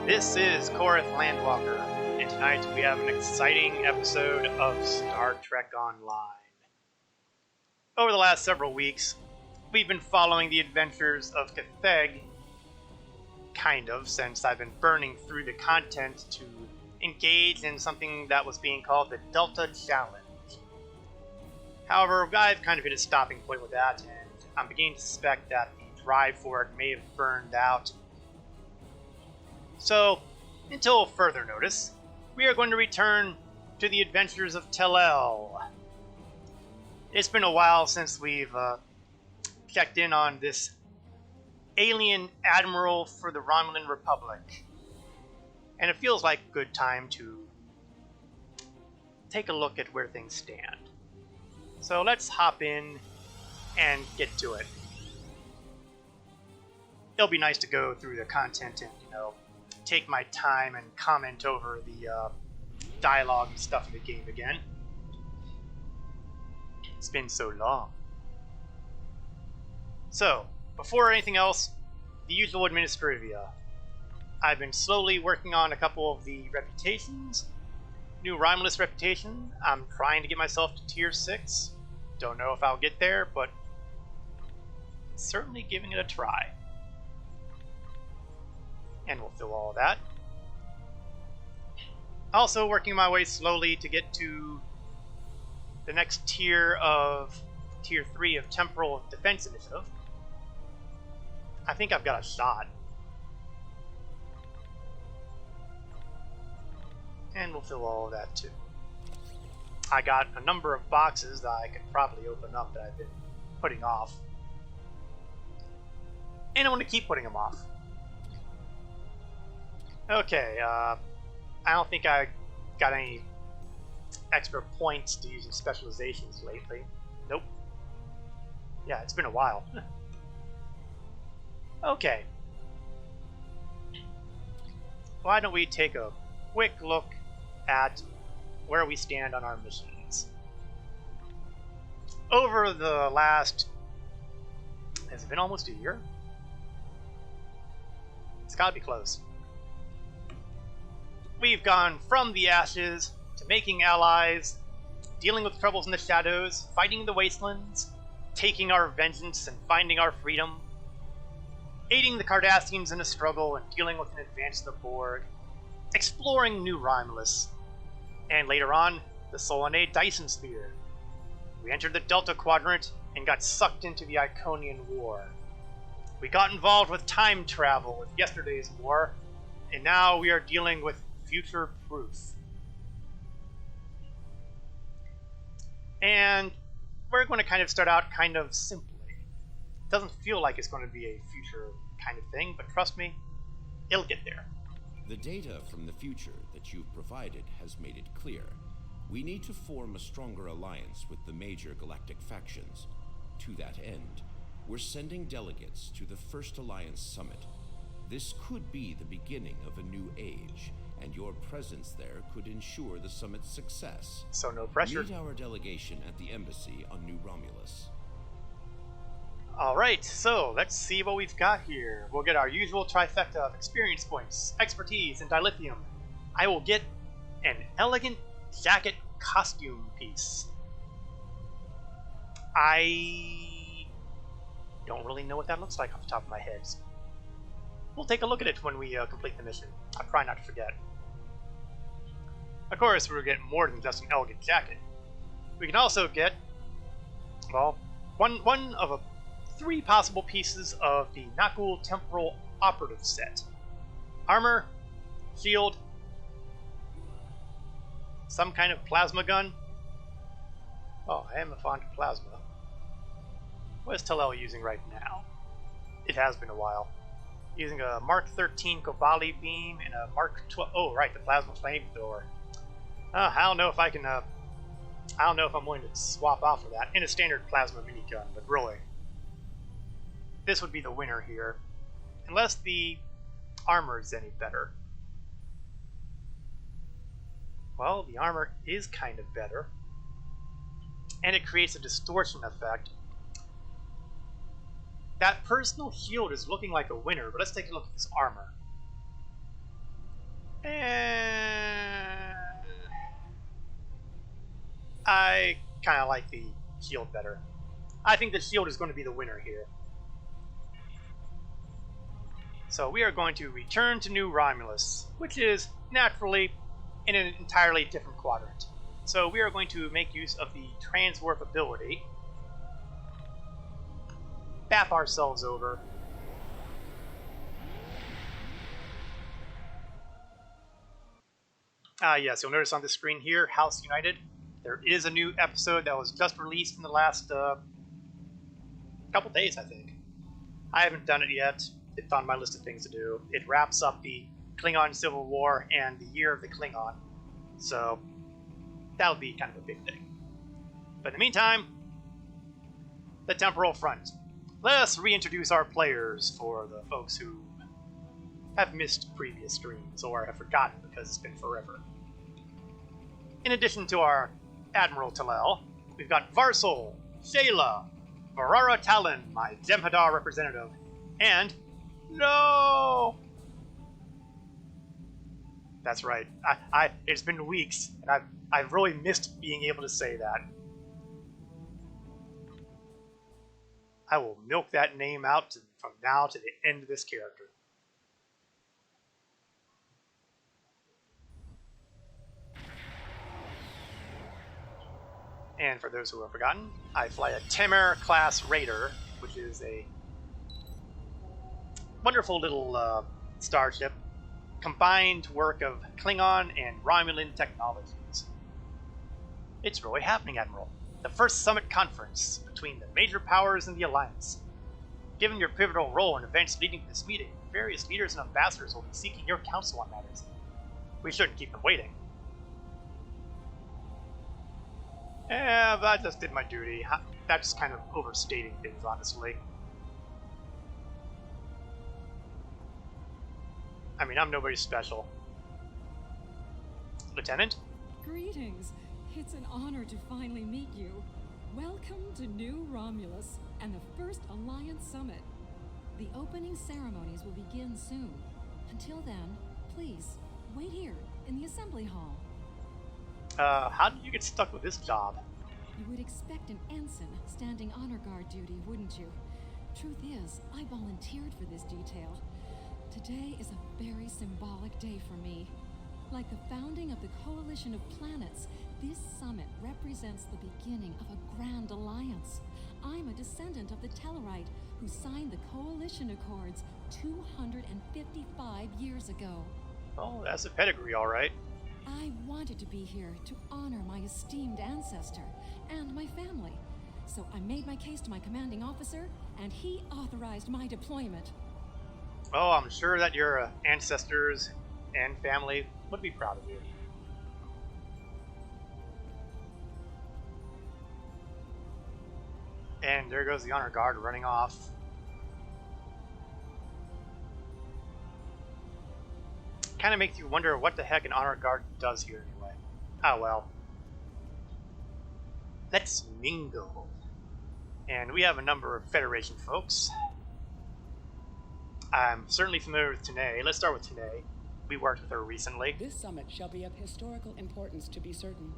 This is Korith Landwalker, and tonight we have an exciting episode of Star Trek Online. Over the last several weeks, we've been following the adventures of Catheg, kind of, since I've been burning through the content to engage in something that was being called the Delta Challenge. However, I've kind of hit a stopping point with that, and I'm beginning to suspect that the drive for it may have burned out. So, until further notice, we are going to return to the adventures of Tapella. It's been a while since we've checked in on this alien admiral for the Romulan Republic, and it feels like a good time to take a look at where things stand. So let's hop in and get to it. It'll be nice to go through the content and, take my time and comment over the dialogue and stuff in the game again. It's been so long. So, before anything else, the usual administrivia. I've been slowly working on a couple of the reputations. New Romulus reputation. I'm trying to get myself to tier 6. Don't know if I'll get there, but certainly giving it a try. And we'll fill all of that. Also working my way slowly to get to the next tier 3 of Temporal Defense Initiative. I think I've got a shot. And we'll fill all of that too. I got a number of boxes that I could probably open up that I've been putting off. And I want to keep putting them off. Okay, I don't think I got any extra points to use in specializations lately. Nope. Yeah, it's been a while. Okay. Why don't we take a quick look at where we stand on our missions. Over the last... has it been almost a year? It's gotta be close. We've gone from the ashes to making allies, dealing with troubles in the shadows, fighting the wastelands, taking our vengeance and finding our freedom, aiding the Cardassians in a struggle and dealing with an advance of the Borg, exploring New Romulus, and later on, the Solanae Dyson Sphere. We entered the Delta Quadrant and got sucked into the Iconian War. We got involved with time travel with yesterday's war, and now we are dealing with future proof. And we're going to kind of start out kind of simply. It doesn't feel like it's going to be a future kind of thing, but trust me, it'll get there. The data from the future that you've provided has made it clear. We need to form a stronger alliance with the major galactic factions. To that end, we're sending delegates to the First Alliance Summit. This could be the beginning of a new age, and your presence there could ensure the summit's success. So no pressure. Meet our delegation at the embassy on New Romulus. Alright, so let's see what we've got here. We'll get our usual trifecta of experience points, expertise, and dilithium. I will get an elegant jacket costume piece. I don't really know what that looks like off the top of my head. We'll take a look at it when we complete the mission. I try not to forget. Of course, we'll get more than just an elegant jacket. We can also get, well, one of 3 possible pieces of the Nakul Temporal Operative Set. Armor, shield, some kind of plasma gun. Oh, I am fond of plasma. What is Tapella using right now? It has been a while. Using a Mark 13 Kobali beam and a Mark 12. Oh, right, the plasma flamethrower. I don't know if I can. I don't know if I'm willing to swap off for that in a standard plasma minigun, but really, this would be the winner here, unless the armor is any better. Well, the armor is kind of better, and it creates a distortion effect. That personal shield is looking like a winner, but let's take a look at this armor. And I kind of like the shield better. I think the shield is going to be the winner here. So we are going to return to New Romulus, which is naturally in an entirely different quadrant. So we are going to make use of the transwarp ability, bap ourselves over, yes, you'll notice on the screen here, House United. There is a new episode that was just released in the last couple days, I think. I haven't done it yet. It's on my list of things to do. It wraps up the Klingon Civil War and the Year of the Klingon. So, that would be kind of a big thing. But in the meantime, the Temporal Front. Let us reintroduce our players for the folks who have missed previous streams or have forgotten because it's been forever. In addition to our Admiral Talel, we've got Varsol, Shayla, Varara Talon, my Jem'Hadar representative, and no! That's right. It's been weeks, and I've really missed being able to say that. I will milk that name out from now to the end of this character. And for those who have forgotten, I fly a Temer-class Raider, which is a wonderful little starship, combined work of Klingon and Romulan technologies. It's really happening, Admiral. The first summit conference between the major powers in the Alliance. Given your pivotal role in events leading to this meeting, various leaders and ambassadors will be seeking your counsel on matters. We shouldn't keep them waiting. Yeah, but I just did my duty. That's kind of overstating things, honestly. I mean, I'm nobody special. Lieutenant? Greetings. It's an honor to finally meet you. Welcome to New Romulus and the first Alliance Summit. The opening ceremonies will begin soon. Until then, please, wait here in the assembly hall. How did you get stuck with this job? You would expect an ensign standing honor guard duty, wouldn't you? Truth is, I volunteered for this detail. Today is a very symbolic day for me. Like the founding of the Coalition of Planets, this summit represents the beginning of a grand alliance. I'm a descendant of the Tellarite who signed the Coalition Accords 255 years ago. Oh, that's a pedigree, all right. I wanted to be here to honor my esteemed ancestor and my family. So I made my case to my commanding officer, and he authorized my deployment. Oh, I'm sure that your ancestors and family would be proud of you. And there goes the honor guard running off. Kind of makes you wonder what the heck an honor guard does here anyway. Oh well. Let's mingle. And we have a number of Federation folks. I'm certainly familiar with Tanae. Let's start with Tanae. We worked with her recently. This summit shall be of historical importance, to be certain.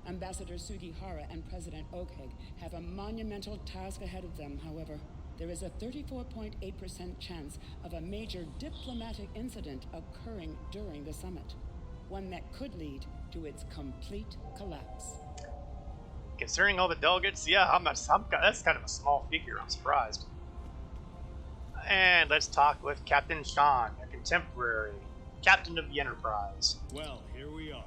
Ambassador Sugihara and President Okheg have a monumental task ahead of them, however. There is a 34.8% chance of a major diplomatic incident occurring during the summit. One that could lead to its complete collapse. Concerning all the delegates, yeah, that's kind of a small figure. I'm surprised. And let's talk with Captain Sean, a contemporary, captain of the Enterprise. Well, here we are.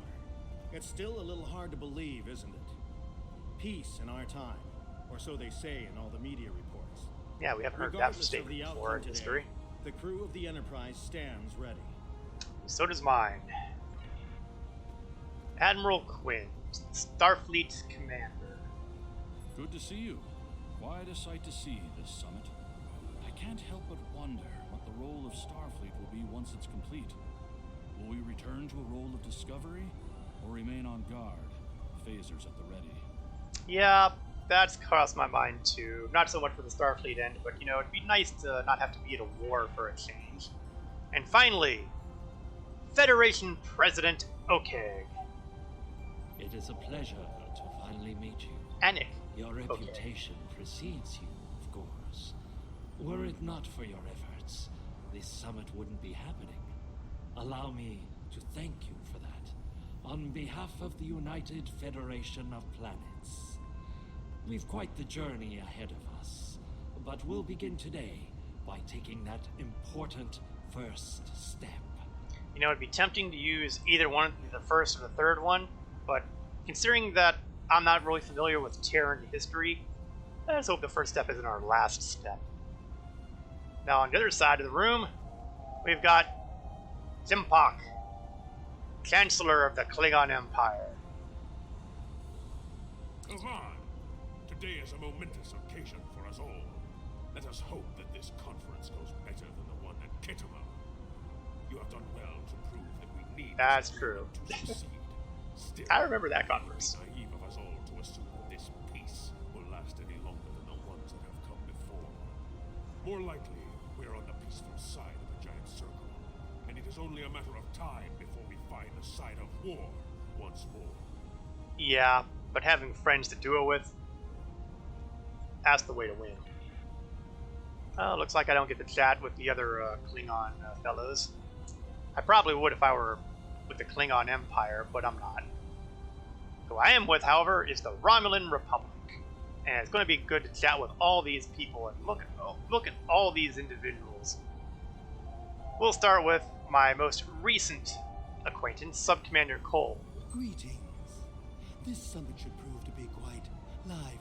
It's still a little hard to believe, isn't it? Peace in our time, or so they say in all the media reports. Yeah, we haven't heard that statement before in history. The crew of the Enterprise stands ready. So does mine. Admiral Quinn, Starfleet Commander. Good to see you. Quite a sight to see this summit. I can't help but wonder what the role of Starfleet will be once it's complete. Will we return to a role of discovery, or remain on guard, phasers at the ready? Yeah, that's crossed my mind too. Not so much for the Starfleet end, but you know, it'd be nice to not have to be at a war for a change. And finally, Federation President Okeg. It is a pleasure to finally meet you. Anik. Your reputation precedes you, of course. Were it not for your efforts, this summit wouldn't be happening. Allow me to thank you for that. On behalf of the United Federation of Planets. We've quite the journey ahead of us, but we'll begin today by taking that important first step. You know, it'd be tempting to use either one, the first or the third one, but considering that I'm not really familiar with Terran history, let's hope the first step isn't our last step. Now, on the other side of the room, we've got Simpak, Chancellor of the Klingon Empire. Kavan, today is a momentous occasion for us all. Let us hope that this conference goes better than the one at Kittima. You have done well to prove that we need That's true. to succeed. Still, I remember that conference. it would be naive of us all to assume that this peace will last any longer than the ones that have come before. More likely, we're on the peaceful side of the giant circle, and it is only a matter of time before we find the side of war once more. Yeah, but having friends to do it with, that's the way to win. Oh, looks like I don't get to chat with the other Klingon fellows. I probably would if I were with the Klingon Empire, but I'm not. Who I am with, however, is the Romulan Republic. And it's going to be good to chat with all these people and look at all these individuals. We'll start with my most recent acquaintance, Sub-Commander Cole. Greetings. This summit should prove to be quite lively.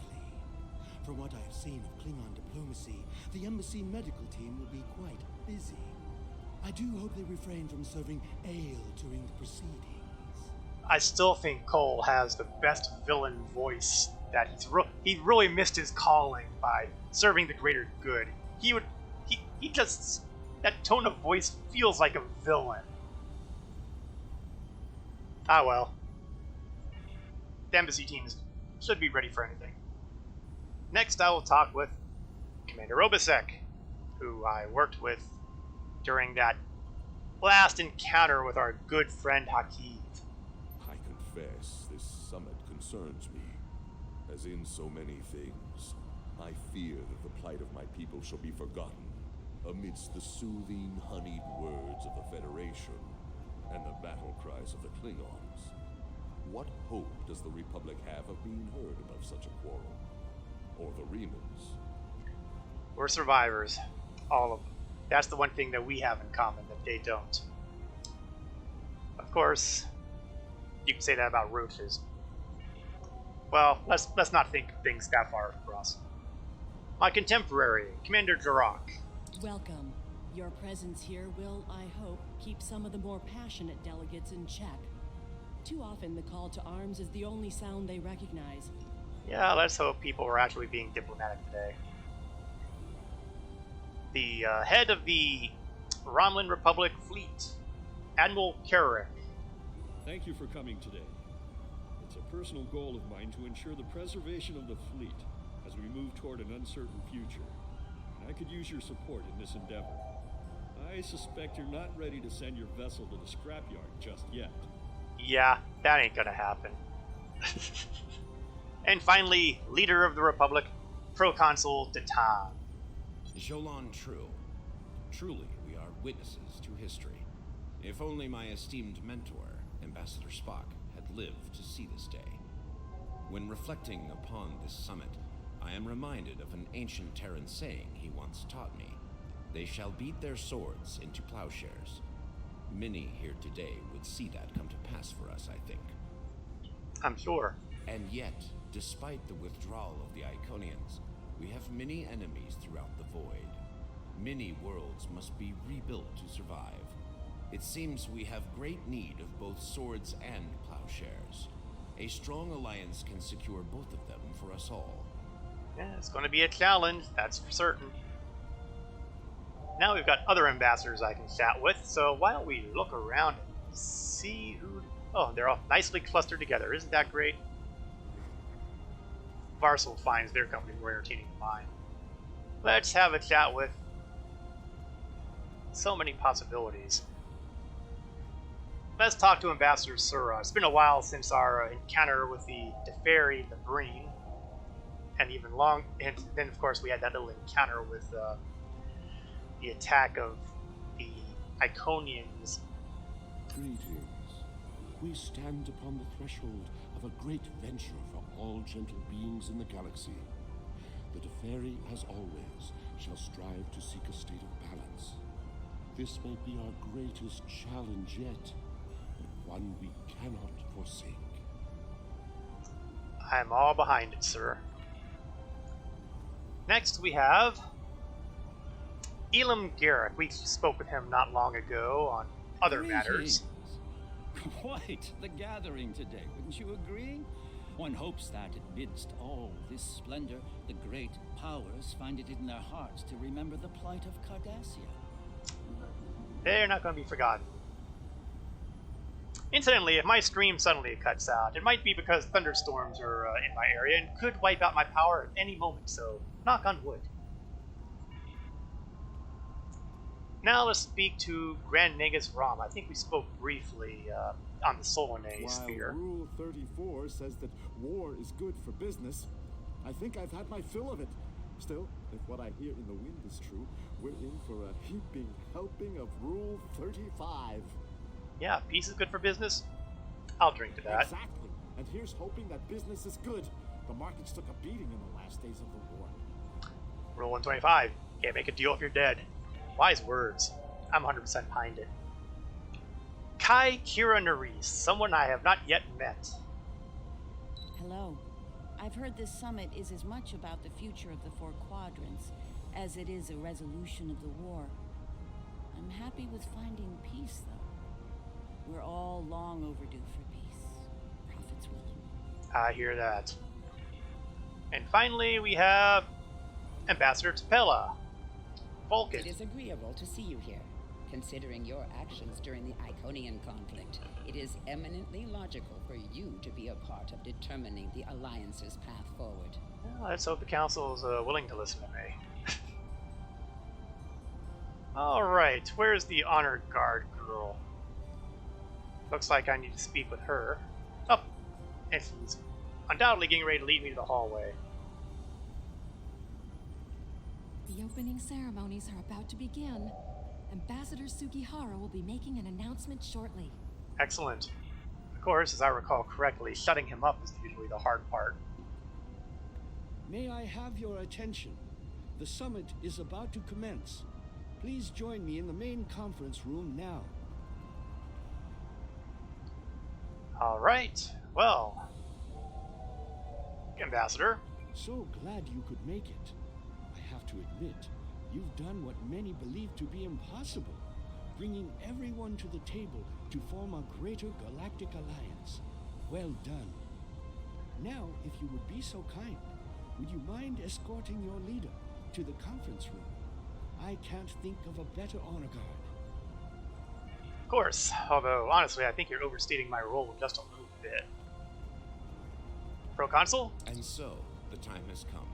From what I have seen of Klingon diplomacy, the embassy medical team will be quite busy. I do hope they refrain from serving ale during the proceedings. I still think Cole has the best villain voice. That he really missed his calling by serving the greater good. He just, that tone of voice feels like a villain. Ah well. The embassy teams should be ready for anything. Next I will talk with Commander Obasek, who I worked with during that last encounter with our good friend Hakiv. I confess, this summit concerns me. As in so many things, I fear that the plight of my people shall be forgotten amidst the soothing, honeyed words of the Federation and the battle cries of the Klingons. What hope does the Republic have of being heard above such a quarrel? Or the Remans? We're survivors. All of them. That's the one thing that we have in common that they don't. Of course, you can say that about roaches. Well, let's not think things that far across. My contemporary, Commander Jarok. Welcome. Your presence here will, I hope, keep some of the more passionate delegates in check. Too often the call to arms is the only sound they recognize. Yeah, let's hope people are actually being diplomatic today. The head of the Romulan Republic fleet, Admiral Karek. Thank you for coming today. It's a personal goal of mine to ensure the preservation of the fleet as we move toward an uncertain future. And I could use your support in this endeavor. I suspect you're not ready to send your vessel to the scrapyard just yet. Yeah, that ain't gonna happen. And finally, leader of the Republic, Proconsul Datan. Jolan True. Truly, we are witnesses to history. If only my esteemed mentor, Ambassador Spock, had lived to see this day. When reflecting upon this summit, I am reminded of an ancient Terran saying he once taught me. They shall beat their swords into plowshares. Many here today would see that come to pass for us, I think. I'm sure. And yet, despite the withdrawal of the Iconians, we have many enemies throughout the void. Many worlds must be rebuilt to survive. It seems we have great need of both swords and plowshares. A strong alliance can secure both of them for us all. Yeah, it's going to be a challenge, that's for certain. Now we've got other ambassadors I can chat with, so why don't we look around and see who... Oh, they're all nicely clustered together, isn't that great? Varsal finds their company more entertaining than mine. Let's have a chat with... So many possibilities. Let's talk to Ambassador Sura. It's been a while since our encounter with the Teferi, the Breen, and then of course we had that little encounter with the attack of the Iconians. Greetings. We stand upon the threshold of a great venture for all gentle beings in the galaxy. The Teferi, as always, shall strive to seek a state of balance. This may be our greatest challenge yet, but one we cannot forsake. I'm all behind it, sir. Next we have Elim Garrett. We spoke with him not long ago on other matters. Quite the gathering today, wouldn't you agree? One hopes that, amidst all this splendor, the great powers find it in their hearts to remember the plight of Cardassia. They're not going to be forgotten. Incidentally, if my stream suddenly cuts out, it might be because thunderstorms are in my area and could wipe out my power at any moment, so knock on wood. Now let's speak to Grand Negus Rom. I think we spoke briefly on the Solanae sphere. While Rule 34 says that war is good for business, I think I've had my fill of it. Still, if what I hear in the wind is true, we're in for a heaping helping of Rule 35. Yeah, peace is good for business. I'll drink to that. Exactly. And here's hoping that business is good. The markets took a beating in the last days of the war. Rule 125. Can't make a deal if you're dead. Wise words. I'm 100% behind it. Kai Kira Nerys, someone I have not yet met. Hello. I've heard this summit is as much about the future of the Four Quadrants as it is a resolution of the war. I'm happy with finding peace, though. We're all long overdue for peace. Prophets willing. I hear that. And finally, we have Ambassador Tapella. Vulcan. It is agreeable to see you here. Considering your actions during the Iconian conflict, it is eminently logical for you to be a part of determining the Alliance's path forward. Well, let's hope the Council is willing to listen to me. Alright, where's the Honor Guard girl? Looks like I need to speak with her. Oh, and she's undoubtedly getting ready to lead me to the hallway. The opening ceremonies are about to begin. Ambassador Sugihara will be making an announcement shortly. Excellent. Of course, as I recall correctly, shutting him up is usually the hard part. May I have your attention? The summit is about to commence. Please join me in the main conference room now. Alright, well, Ambassador. So glad you could make it. I have to admit, you've done what many believe to be impossible, bringing everyone to the table to form a greater galactic alliance. Well done. Now, if you would be so kind, would you mind escorting your leader to the conference room? I can't think of a better honor guard. Of course, although honestly I think you're overstating my role just a little bit. Proconsul? And so, the time has come.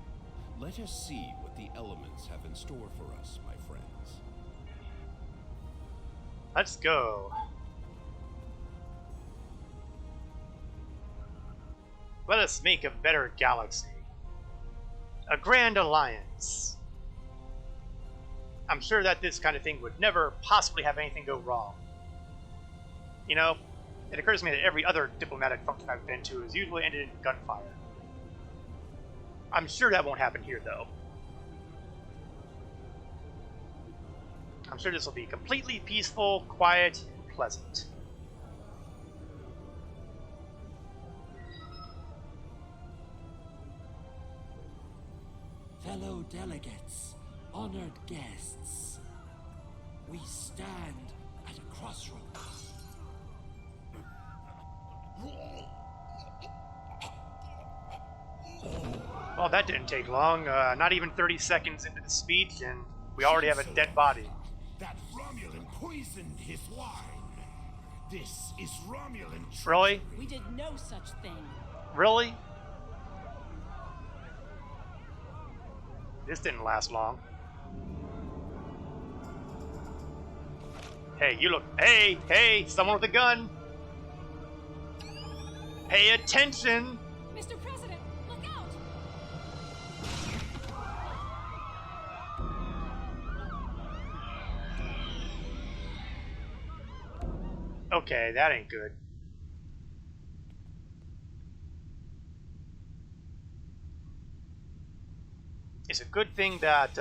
Let us see what the elements have in store for us, my friends. Let's go. Let us make a better galaxy. A grand alliance. I'm sure that this kind of thing would never possibly have anything go wrong. You know, it occurs to me that every other diplomatic function I've been to has usually ended in gunfire. I'm sure that won't happen here, though. I'm sure this will be completely peaceful, quiet, and pleasant. Fellow delegates, honored guests, we stand at a crossroads. Well, that didn't take long. Not even 30 seconds into the speech, and we already have a dead body. That Romulan poisoned his wine. This is Romulan treachery. Really? We did no such thing. Really? This didn't last long. Hey, you look. Hey, someone with a gun. Pay attention! Mr. President, look out! Okay, that ain't good. It's a good thing that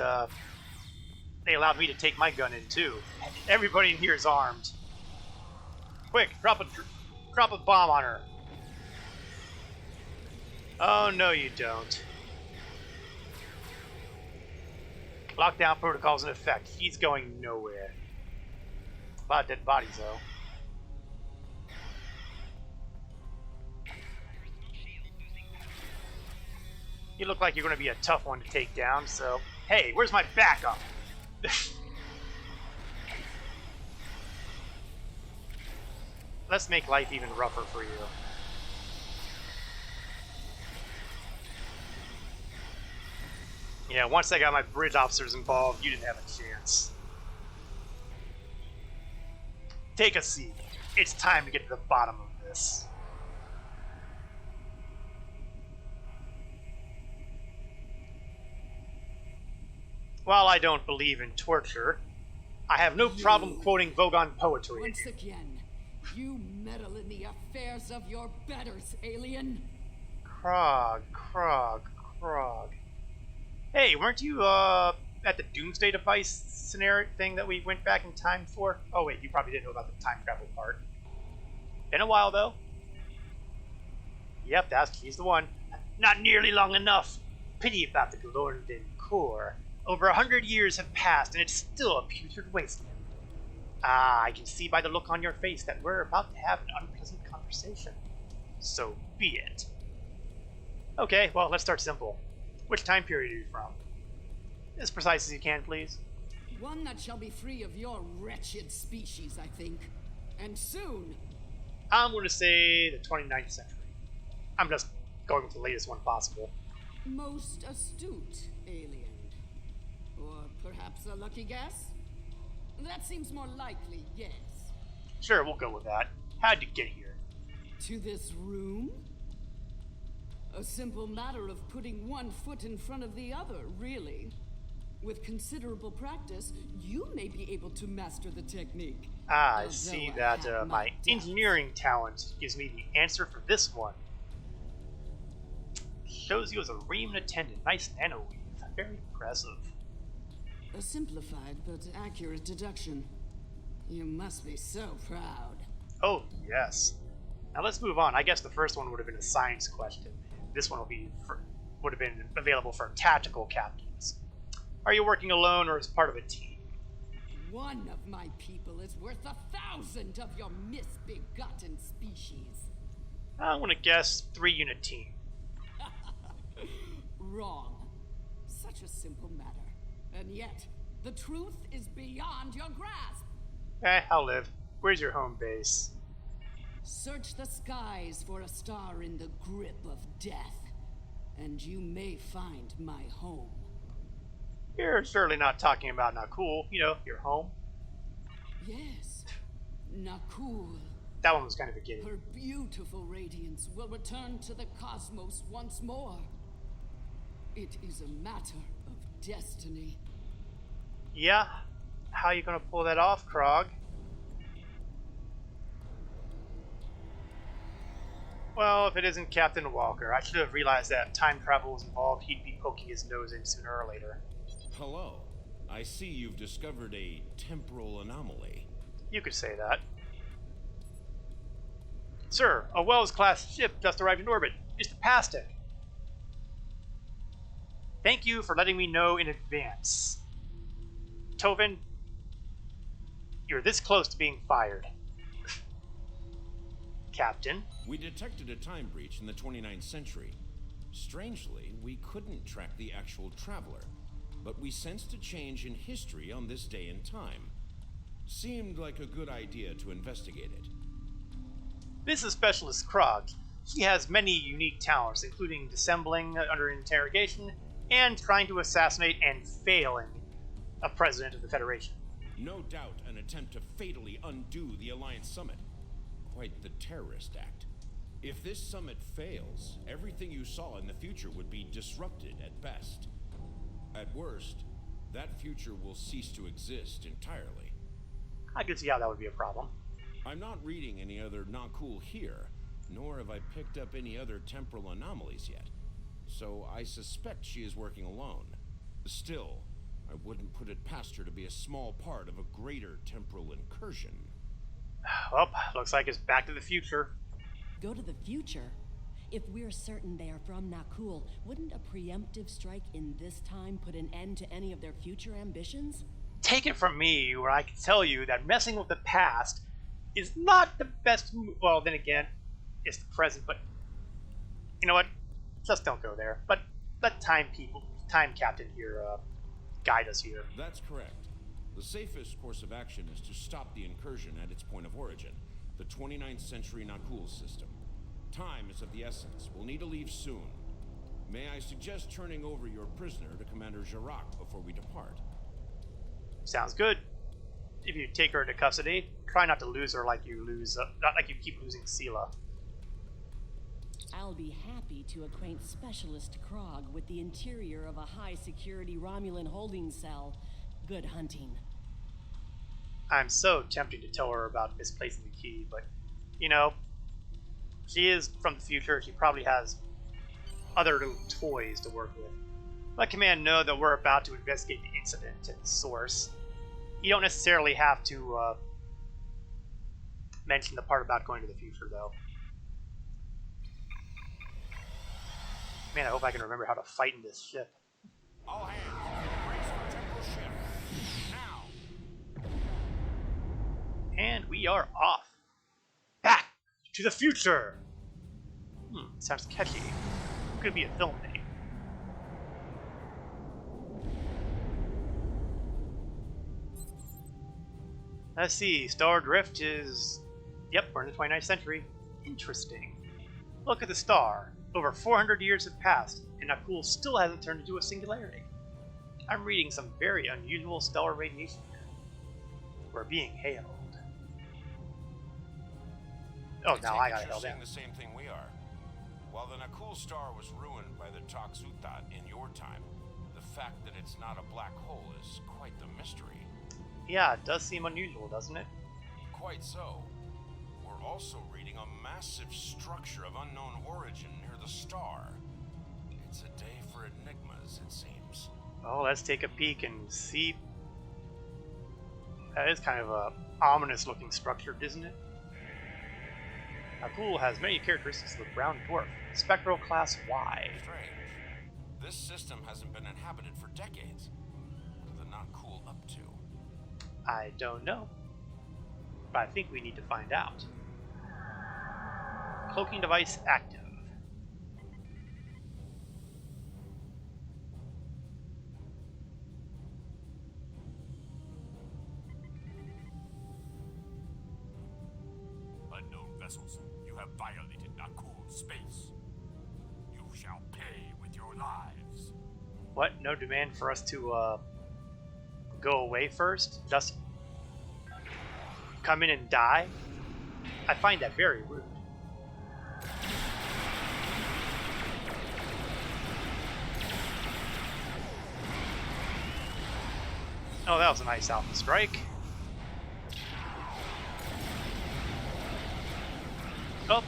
they allowed me to take my gun in too. Everybody in here is armed. Quick, drop a bomb on her. Oh no, you don't. Lockdown protocol's in effect. He's going nowhere. A lot of dead bodies though. You look like you're going to be a tough one to take down, so... Hey, where's my backup? Let's make life even rougher for you. Yeah, once I got my bridge officers involved, you didn't have a chance. Take a seat. It's time to get to the bottom of this. While I don't believe in torture, I have no problem quoting Vulcan poetry. Once again, you meddle in the affairs of your betters, alien. Krog. Hey, weren't you, at the Doomsday Device scenario thing that we went back in time for? Oh wait, you probably didn't know about the time travel part. Been a while, though. Yep, he's the one. Not nearly long enough. Pity about the Glornden core. Over 100 years have passed, and it's still a putrid wasteland. Ah, I can see by the look on your face that we're about to have an unpleasant conversation. So be it. Okay, well, let's start simple. Which time period are you from? As precise as you can, please. One that shall be free of your wretched species, I think. And soon. I'm going to say the 29th century. I'm just going with the latest one possible. Most astute, alien. Or perhaps a lucky guess? That seems more likely, yes. Sure, we'll go with that. How'd you get here? To this room? A simple matter of putting one foot in front of the other, really. With considerable practice, you may be able to master the technique. Ah, I see that my engineering talent gives me the answer for this one. Shows you as a Ream attendant. Nice nanoweave. Very impressive. A simplified but accurate deduction. You must be so proud. Oh, yes. Now let's move on. I guess the first one would have been a science question. This one would have been available for tactical captains. Are you working alone or as part of a team? One of my people is worth 1,000 of your misbegotten species. I'm going to guess 3-unit team. Wrong. Such a simple matter. And yet, the truth is beyond your grasp. I'll live. Where's your home base? Search the skies for a star in the grip of death, and you may find my home. You're surely not talking about Nakul, you know, your home. Yes, Nakul. That one was kind of a giddy. Her beautiful radiance will return to the cosmos once more. It is a matter of destiny. Yeah? How are you gonna pull that off, Krog? Well, if it isn't Captain Walker, I should have realized that time travel was involved. He'd be poking his nose in sooner or later. Hello. I see you've discovered a temporal anomaly. You could say that. Sir, a Wells-class ship just arrived in orbit. Mr. Pastek. Thank you for letting me know in advance. Tovin, you're this close to being fired. Captain? We detected a time breach in the 29th century. Strangely, we couldn't track the actual traveler, but we sensed a change in history on this day and time. Seemed like a good idea to investigate it. This is Specialist Krog. He has many unique talents, including dissembling under interrogation and trying to assassinate and failing a president of the Federation. No doubt an attempt to fatally undo the Alliance Summit. Quite the terrorist act. If this summit fails, everything you saw in the future would be disrupted at best. At worst, that future will cease to exist entirely. I can see how that would be a problem. I'm not reading any other not cool here, nor have I picked up any other temporal anomalies yet. So I suspect she is working alone. Still, I wouldn't put it past her to be a small part of a greater temporal incursion. Well, looks like it's Back to the Future. Go to the future? If we're certain they are from Nakul, wouldn't a preemptive strike in this time put an end to any of their future ambitions? Take it from me, where I can tell you that messing with the past is not the best move. Well, then again, it's the present, but you know what? Just don't go there. But let Time Captain here guide us here. That's correct. The safest course of action is to stop the incursion at its point of origin, the 29th century Nakul system. Time is of the essence. We'll need to leave soon. May I suggest turning over your prisoner to Commander Jarak before we depart? Sounds good. If you take her into custody, try not to lose her like you lose, not like you keep losing Sela. I'll be happy to acquaint Specialist Krog with the interior of a high-security Romulan holding cell. Good hunting. I'm so tempted to tell her about misplacing the key, but, you know, she is from the future. She probably has other little toys to work with. Let Command know that we're about to investigate the incident and the source. You don't necessarily have to mention the part about going to the future, though. Man, I hope I can remember how to fight in this ship. All hands, brace for temporal shift. Now! And we are off. Back to the future! Sounds catchy. Could be a film name. Let's see, Star Drift is... Yep, we're in the 29th century. Interesting. Look at the star. Over 400 years have passed, and Nakul still hasn't turned into a singularity. I'm reading some very unusual stellar radiation here. We're being hailed. Oh, now I gotta hail them. The same thing we are. While the Nakul star was ruined by the Toxutat in your time, the fact that it's not a black hole is quite the mystery. Yeah, it does seem unusual, doesn't it? Quite so. We're also reading a massive structure of unknown origin near the star. It's a day for enigmas, it seems. Oh, let's take a peek and see. That is kind of a ominous looking structure, isn't it? Nakul has many characteristics of a brown dwarf, spectral class Y. Strange. This system hasn't been inhabited for decades. What are the Nakul up to? I don't know, but I think we need to find out. Cloaking device active. Unknown vessels, you have violated Nakul space. You shall pay with your lives. What? No demand for us to go away first? Just come in and die? I find that very rude. Oh, that was a nice alpha strike. Oh,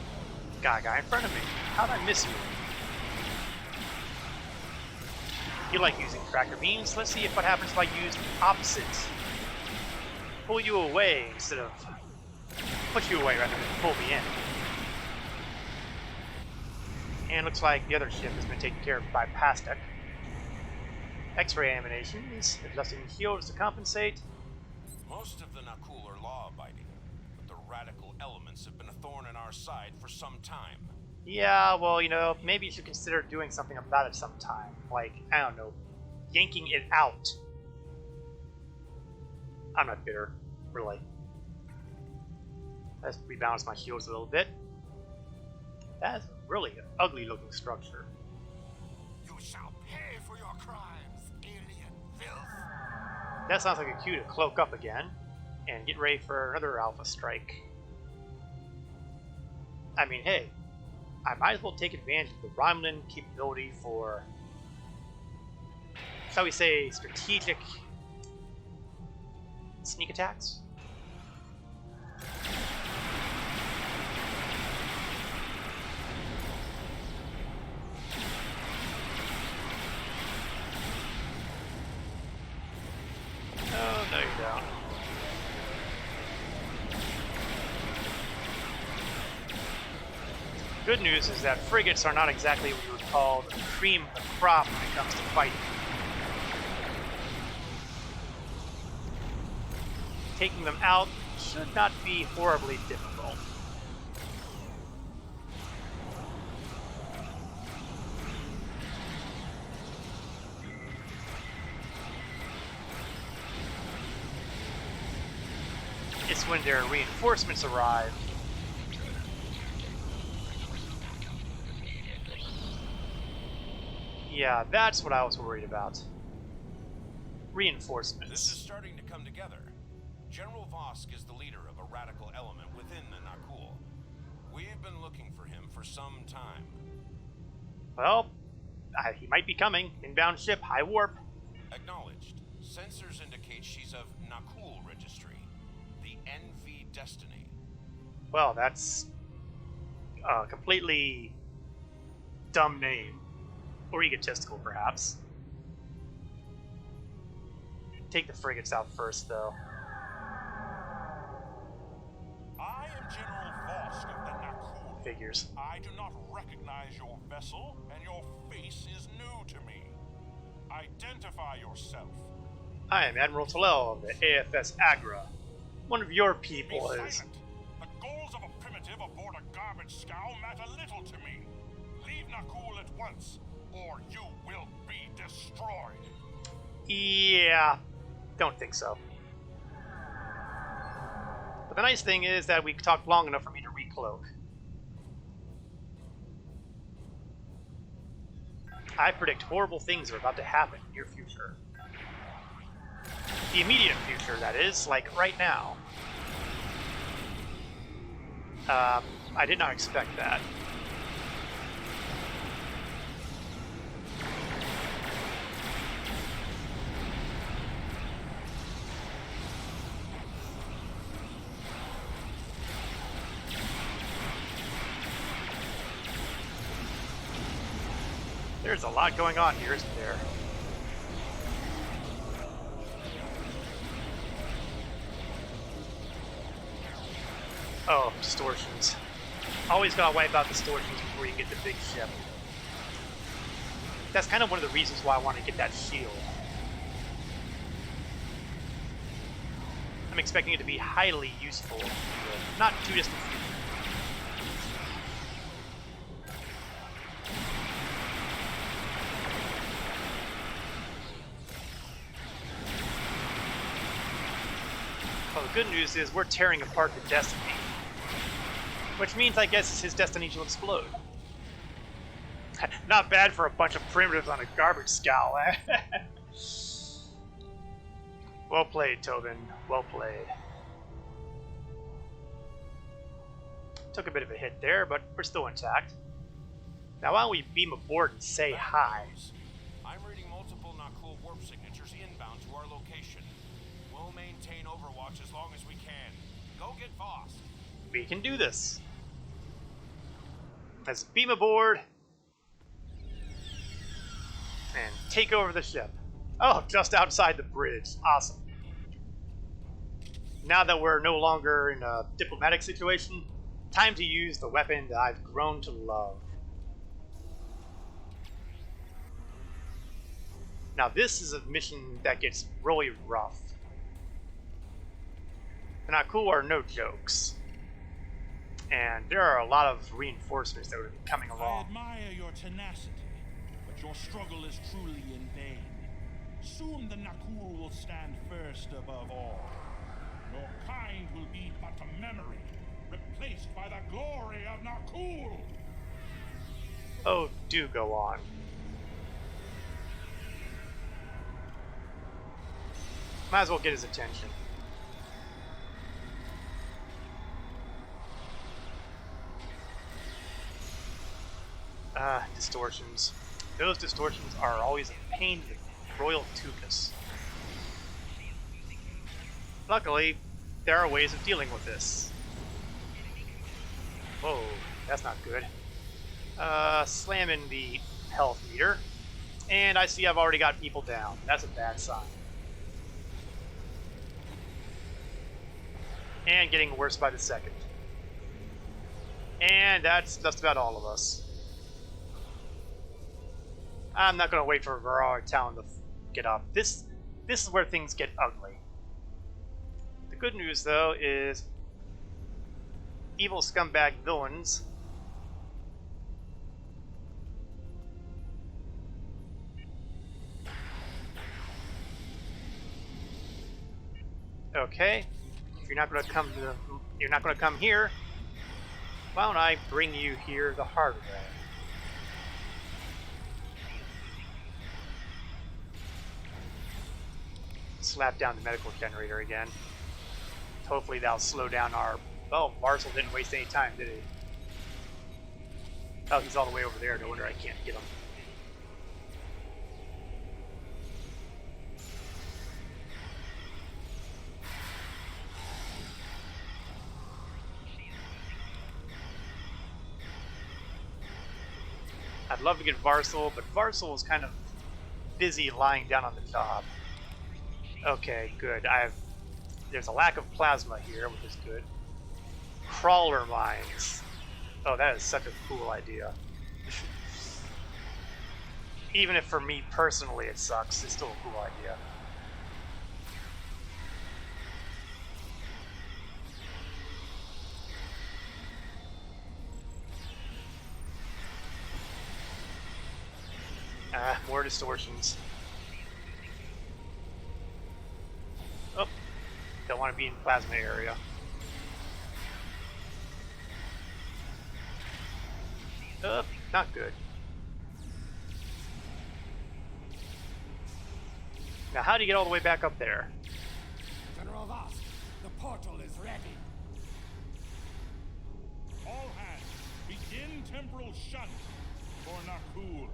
got a guy in front of me. How'd I miss you? You like using tractor beams? Let's see what happens if I use the opposite. Pull you away instead of push you away rather than pull me in. And looks like the other ship has been taken care of by Pastek. X-ray animations, adjusting shields to compensate. Most of the Nakul are law-abiding, but the radical elements have been a thorn in our side for some time. Yeah, well, you know, maybe you should consider doing something about it sometime. Like, I don't know, yanking it out. I'm not bitter, really. Let's rebalance my shields a little bit. That's really an ugly looking structure. You shall pay for your crimes, alien filth. That sounds like a cue to cloak up again and get ready for another alpha strike. I mean, hey, I might as well take advantage of the Romulan capability for, shall we say, strategic sneak attacks. Oh, no, you don't. Good news is that frigates are not exactly what you would call the cream of the crop when it comes to fighting. Taking them out should not be horribly difficult. It's when their reinforcements arrive. Yeah, that's what I was worried about. Reinforcements. This is starting to come together. General Vosk is the leader of a radical element within the Nakul. We've been looking for him for some time. Well, he might be coming. Inbound ship, high warp. Acknowledged. Sensors indicate she's of Nakul registry. The NV Destiny. Well, that's a completely dumb name. Or egotistical, perhaps. Take the frigates out first, though. I am General Vosk of the Nakul. Figures. I do not recognize your vessel, and your face is new to me. Identify yourself. I am Admiral Talel of the AFS Agra. One of your people Be is... silent. The goals of a primitive aboard a garbage scow matter little to me. Leave Nakul at once, or you will be destroyed. Yeah, don't think so. But the nice thing is that we talked long enough for me to recloak. I predict horrible things are about to happen in your future. The immediate future, that is, like right now. I did not expect that. There's a lot going on here, isn't there? Oh, distortions. Always gotta wipe out distortions before you get the big ship. That's kind of one of the reasons why I want to get that shield. I'm expecting it to be highly useful, but not too distant. Well, the good news is we're tearing apart the Destiny. Which means, I guess, his destiny to explode. Not bad for a bunch of primitives on a garbage scow, eh? Well played, Tobin. Well played. Took a bit of a hit there, but we're still intact. Now why don't we beam aboard and say hi? I'm reading multiple Nakul warp signatures inbound to our location. We'll maintain overwatch as long as we can. Go get Vosk. We can do this. Let's beam aboard and take over the ship. Oh, just outside the bridge. Awesome. Now that we're no longer in a diplomatic situation, time to use the weapon that I've grown to love. Now this is a mission that gets really rough. The Nakul are no jokes. And there are a lot of reinforcements that would be coming along. I admire your tenacity, but your struggle is truly in vain. Soon the Nakul will stand first above all. Your kind will be but a memory, replaced by the glory of Nakul. Oh, do go on. Might as well get his attention. distortions. Those distortions are always a pain in the royal tuchus. Luckily, there are ways of dealing with this. Whoa, that's not good. Slam in the health meter. And I see I've already got people down. That's a bad sign. And getting worse by the second. And that's just about all of us. I'm not going to wait for our town to get up. This is where things get ugly. The good news, though, is evil scumbag villains okay. If you're not going to come to you're not going to come here, why don't I bring you here the hard way? Slap down the medical generator again. Hopefully that'll slow down our... Oh, Varsal didn't waste any time, did he? Oh, he's all the way over there. No wonder I can't get him. I'd love to get Varsal, but Varsal is kind of busy lying down on the job. Okay, good. There's a lack of plasma here, which is good. Crawler mines. Oh, that is such a cool idea. Even if for me personally it sucks, it's still a cool idea. More distortions. Oh, don't want to be in the plasma area. Not good. Now, how do you get all the way back up there? General Voss, the portal is ready. All hands, begin temporal shunt for Nakul,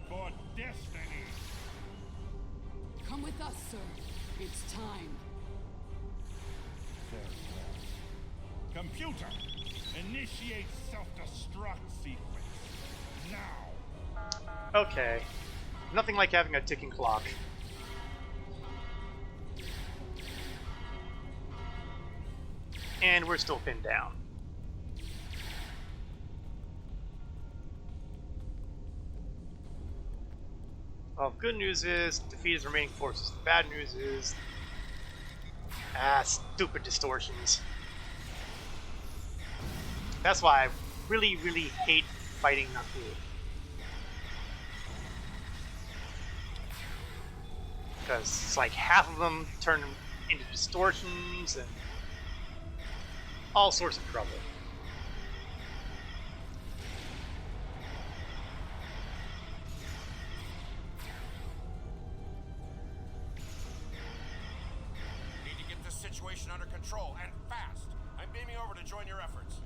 for destiny. Come with us, sir. It's time. Very well. Computer, initiate self-destruct sequence. Now. Okay. Nothing like having a ticking clock. And we're still pinned down. Well, good news is defeat his remaining forces. The bad news is stupid distortions. That's why I really, really hate fighting Nakul. Because it's like half of them turn into distortions and all sorts of trouble. Need to get this situation under control, and fast. I'm beaming over to join your efforts.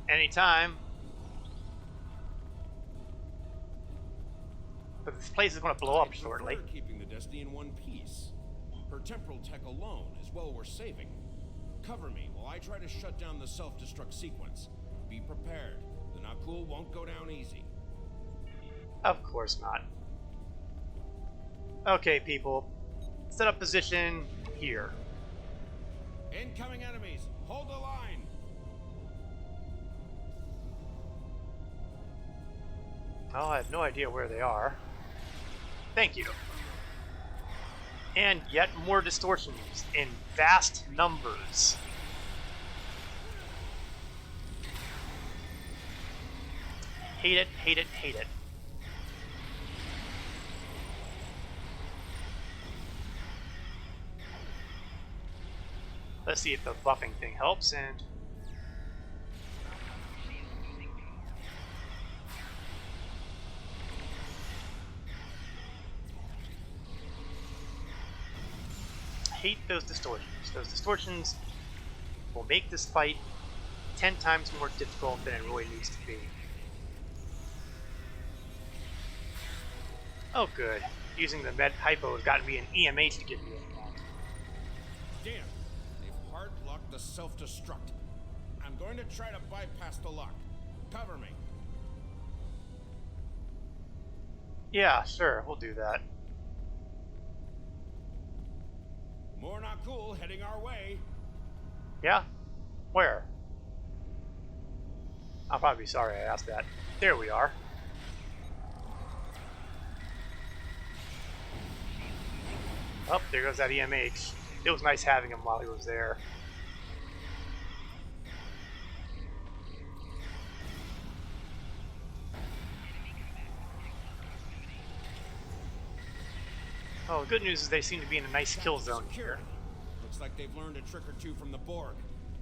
Anytime. But this place is going to blow up shortly. Keeping the Destiny in one piece. Her temporal tech alone is well worth saving. Cover me while I try to shut down the self-destruct sequence. Be prepared. The Nakul won't go down easy. Of course not. Okay, people. Set up position here. Incoming enemies. Hold the line. Oh, I have no idea where they are. Thank you. And yet more distortions in vast numbers. Hate it, hate it, hate it. Let's see if the buffing thing helps, and hate those distortions. Those distortions will make this fight 10 times more difficult than it really needs to be. Oh, good. Using the med hypo has gotten me an EMH to give me a hand. Damn, they've hard locked the self-destruct. I'm going to try to bypass the lock. Cover me. Yeah, sure, we'll do that. More not cool heading our way. Yeah? Where? I'll probably be sorry I asked that. There we are. Oh, there goes that EMH. It was nice having him while he was there. Oh, the good news is they seem to be in a nice kill zone here. Looks like they've learned a trick or two from the Borg.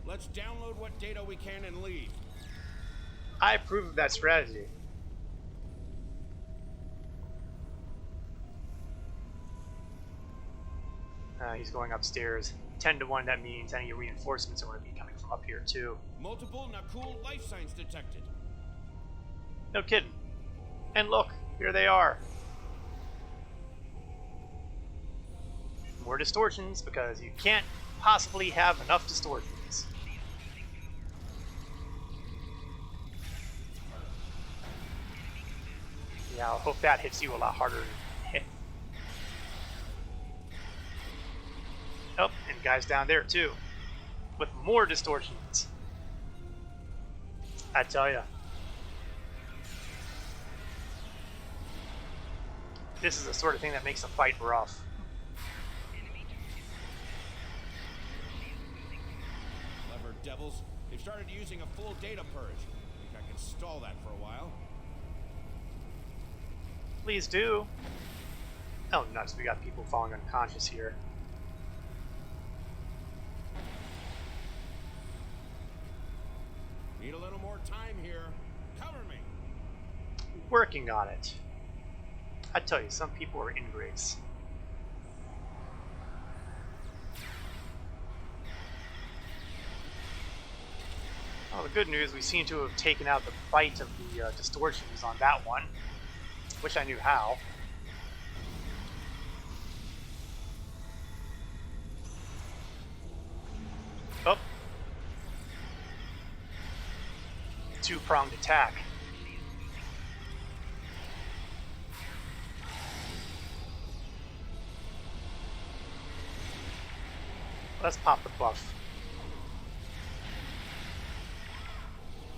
Let's download what data we can and leave. I approve of that strategy. He's going upstairs. 10 to 1, that means any reinforcements are going to be coming from up here too. Multiple Nakul life signs detected. No kidding. And look, here they are. More distortions, because you can't possibly have enough distortions. Yeah, I'll hope that hits you a lot harder than hit. Oh, and guys down there too, with more distortions. I tell ya. This is the sort of thing that makes a fight rough. Clever devils. They've started using a full data purge. Think I can stall that for a while. Please do. Oh, nuts. We got people falling unconscious here. Need a little more time here. Cover me. Working on it. I tell you, some people are ingrates. Well, the good news, we seem to have taken out the bite of the distortions on that one. Wish I knew how. Oh. Two-pronged attack. Let's pop the buff.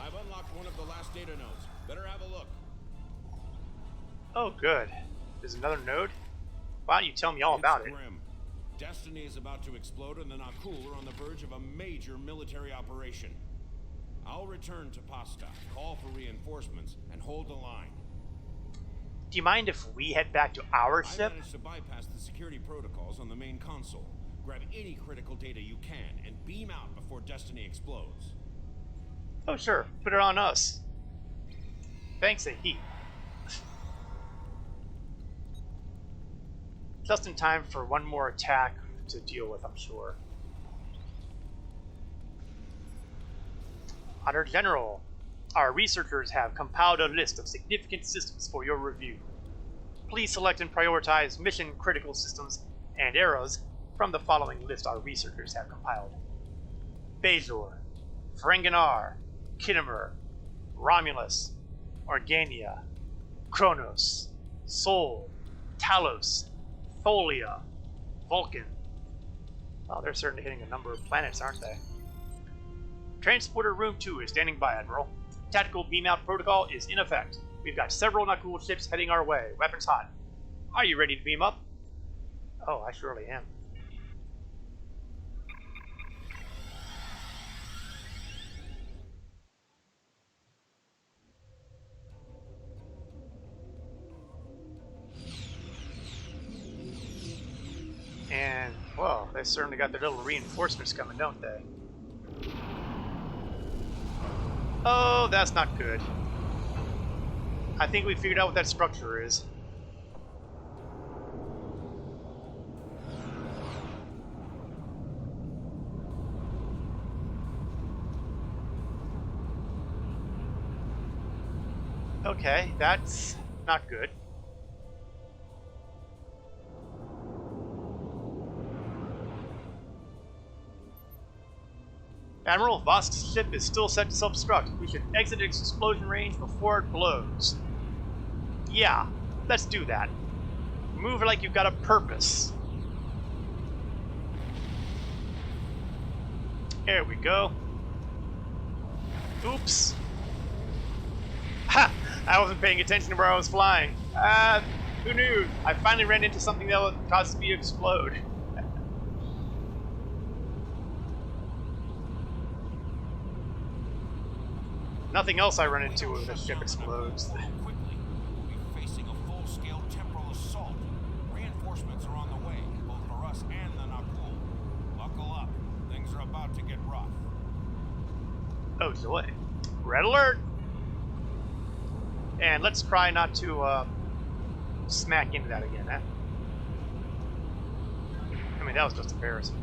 I've unlocked one of the last data nodes. Better have a look. Oh, good. There's another node? Why don't you tell me all about it? Grim. Destiny is about to explode and the Nakul are on the verge of a major military operation. I'll return to Pasta, call for reinforcements, and hold the line. Do you mind if we head back to our I ship? managed to bypass the security protocols on the main console. Grab any critical data you can and beam out before Destiny explodes. Oh, sure. Put it on us. Thanks a heap. Just in time for one more attack to deal with, I'm sure. Honor General, our researchers have compiled a list of significant systems for your review. Please select and prioritize mission-critical systems and eras from the following list our researchers have compiled. Bajor, Ferenginar, Kittimer, Romulus, Organia, Kronos, Sol, Talos, Folia, Vulcan. Oh, they're certainly hitting a number of planets, aren't they? Transporter Room 2 is standing by, Admiral. Tactical beam-out protocol is in effect. We've got several Nakul ships heading our way. Weapons hot. Are you ready to beam up? Oh, I surely am. And, well, they certainly got their little reinforcements coming, don't they? Oh, that's not good. I think we figured out what that structure is. Okay, that's not good. Admiral, Vosk's ship is still set to self-destruct. We should exit its explosion range before it blows. Yeah, let's do that. Move it like you've got a purpose. There we go. Oops. Ha! I wasn't paying attention to where I was flying. Who knew? I finally ran into something that would cause me to explode. Nothing else I run into when the ship explodes. Quickly, we'll be facing a full-scale temporal assault. Reinforcements are on the way, both for us and the Nakul. Buckle up. Things are about to get rough. Oh joy. Red alert! And let's try not to smack into that again, huh? I mean, that was just embarrassing.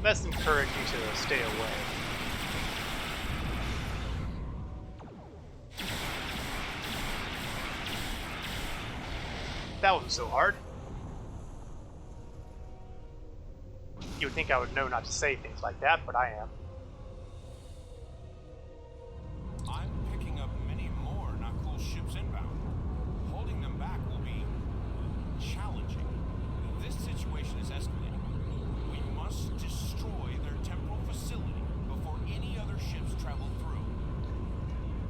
Let's encourage you to stay away. That wasn't so hard. You would think I would know not to say things like that, but I am. I'm picking up many more Nakul ships inbound. Holding them back will be challenging. This situation is escalating. We must destroy their temporal facility before any other ships travel through.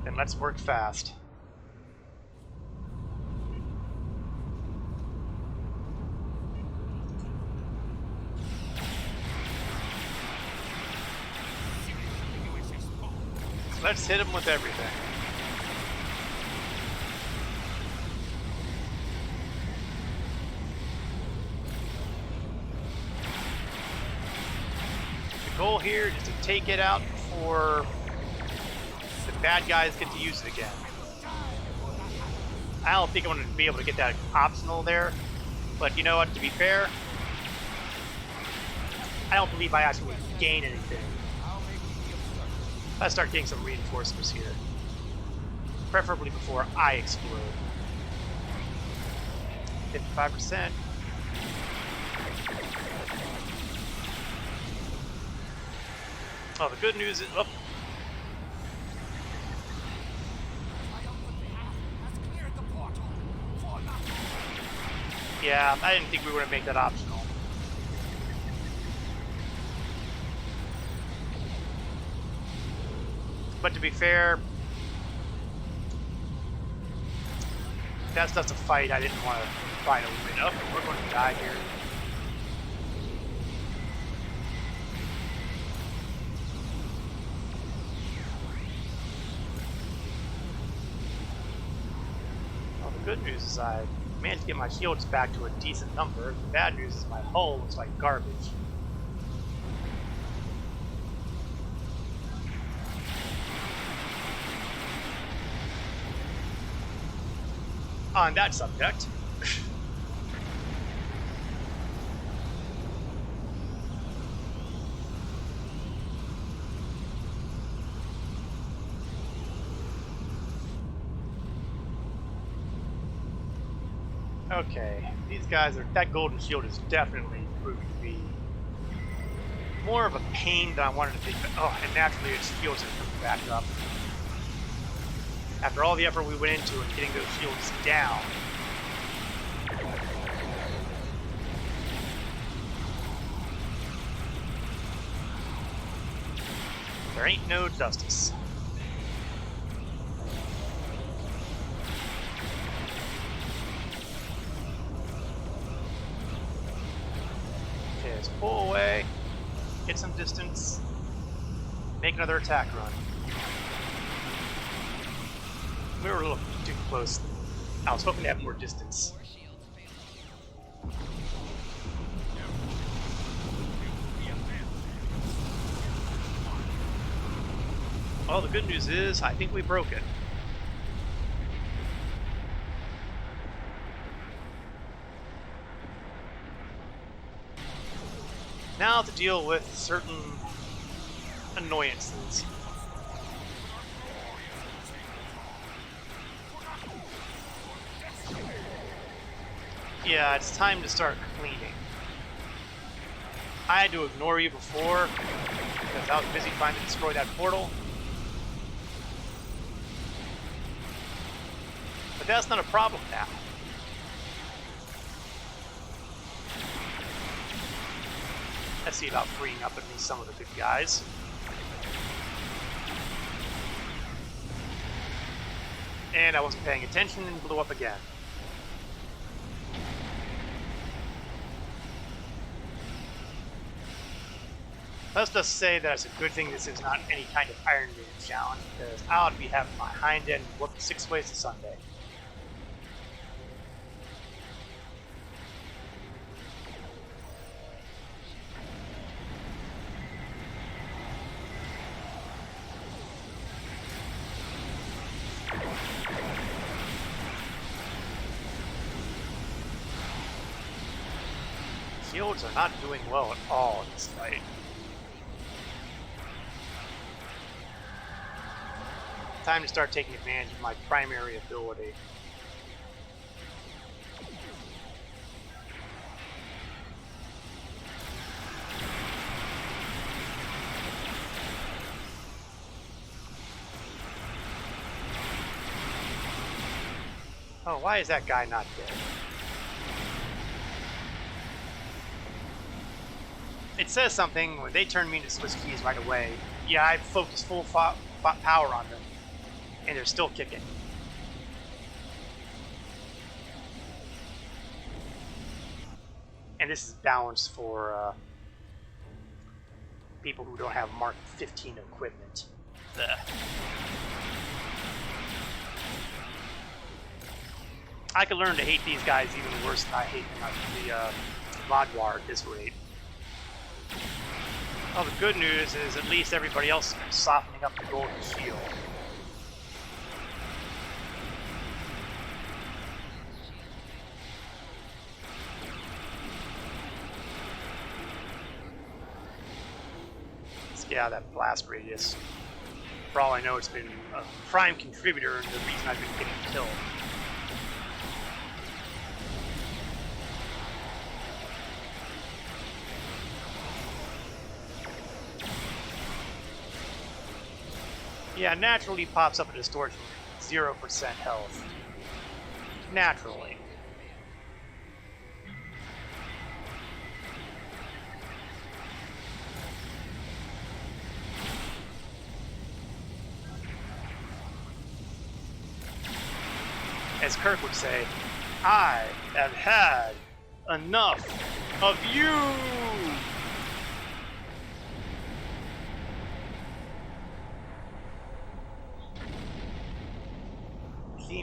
Then let's work fast. Let's hit him with everything. The goal here is to take it out before the bad guys get to use it again. I don't think I'm going to be able to get that optional there, but you know what, to be fair, I don't believe I actually gain anything. Let's start getting some reinforcements here. Preferably before I explode. 55%. Oh, the good news is... Oh. Yeah, I didn't think we were going to make that optional. But to be fair, that's just a fight I didn't want to try to win. Oh, we're going to die here. Well, the good news is I managed to get my shields back to a decent number. The bad news is my hull looks like garbage. On that subject, okay, these guys are, that golden shield is definitely proving to be more of a pain than I wanted to think. Oh, and naturally its shields are coming back up. After all the effort we went into in getting those shields down. There ain't no justice. Okay, let's pull away, get some distance, make another attack run. We were a little too close. I was hoping to have more distance. Well, the good news is, I think we broke it. Now to deal with certain annoyances. Yeah, it's time to start cleaning. I had to ignore you before because I was busy trying to destroy that portal. But that's not a problem now. Let's see about freeing up at least some of the good guys. And I wasn't paying attention and blew up again. Let's just say that it's a good thing this is not any kind of Iron Man challenge, because I ought to be having my hind end whooped 6 ways to Sunday. Shields are not doing well at all in this fight. Time to start taking advantage of my primary ability. Oh, why is that guy not dead? It says something when they turn me into Swiss keys right away. Yeah, I focused full power on them, and they're still kicking. And this is balanced for people who don't have Mark 15 equipment. Ugh. I could learn to hate these guys even worse than I hate the Vodwar at this rate. Well, the good news is at least everybody else is softening up the golden shield. Let's get out of that blast radius. For all I know, it's been a prime contributor to the reason I've been getting killed. Yeah, naturally pops up a distortion, 0% health. Naturally. As Kirk would say, I have had enough of you!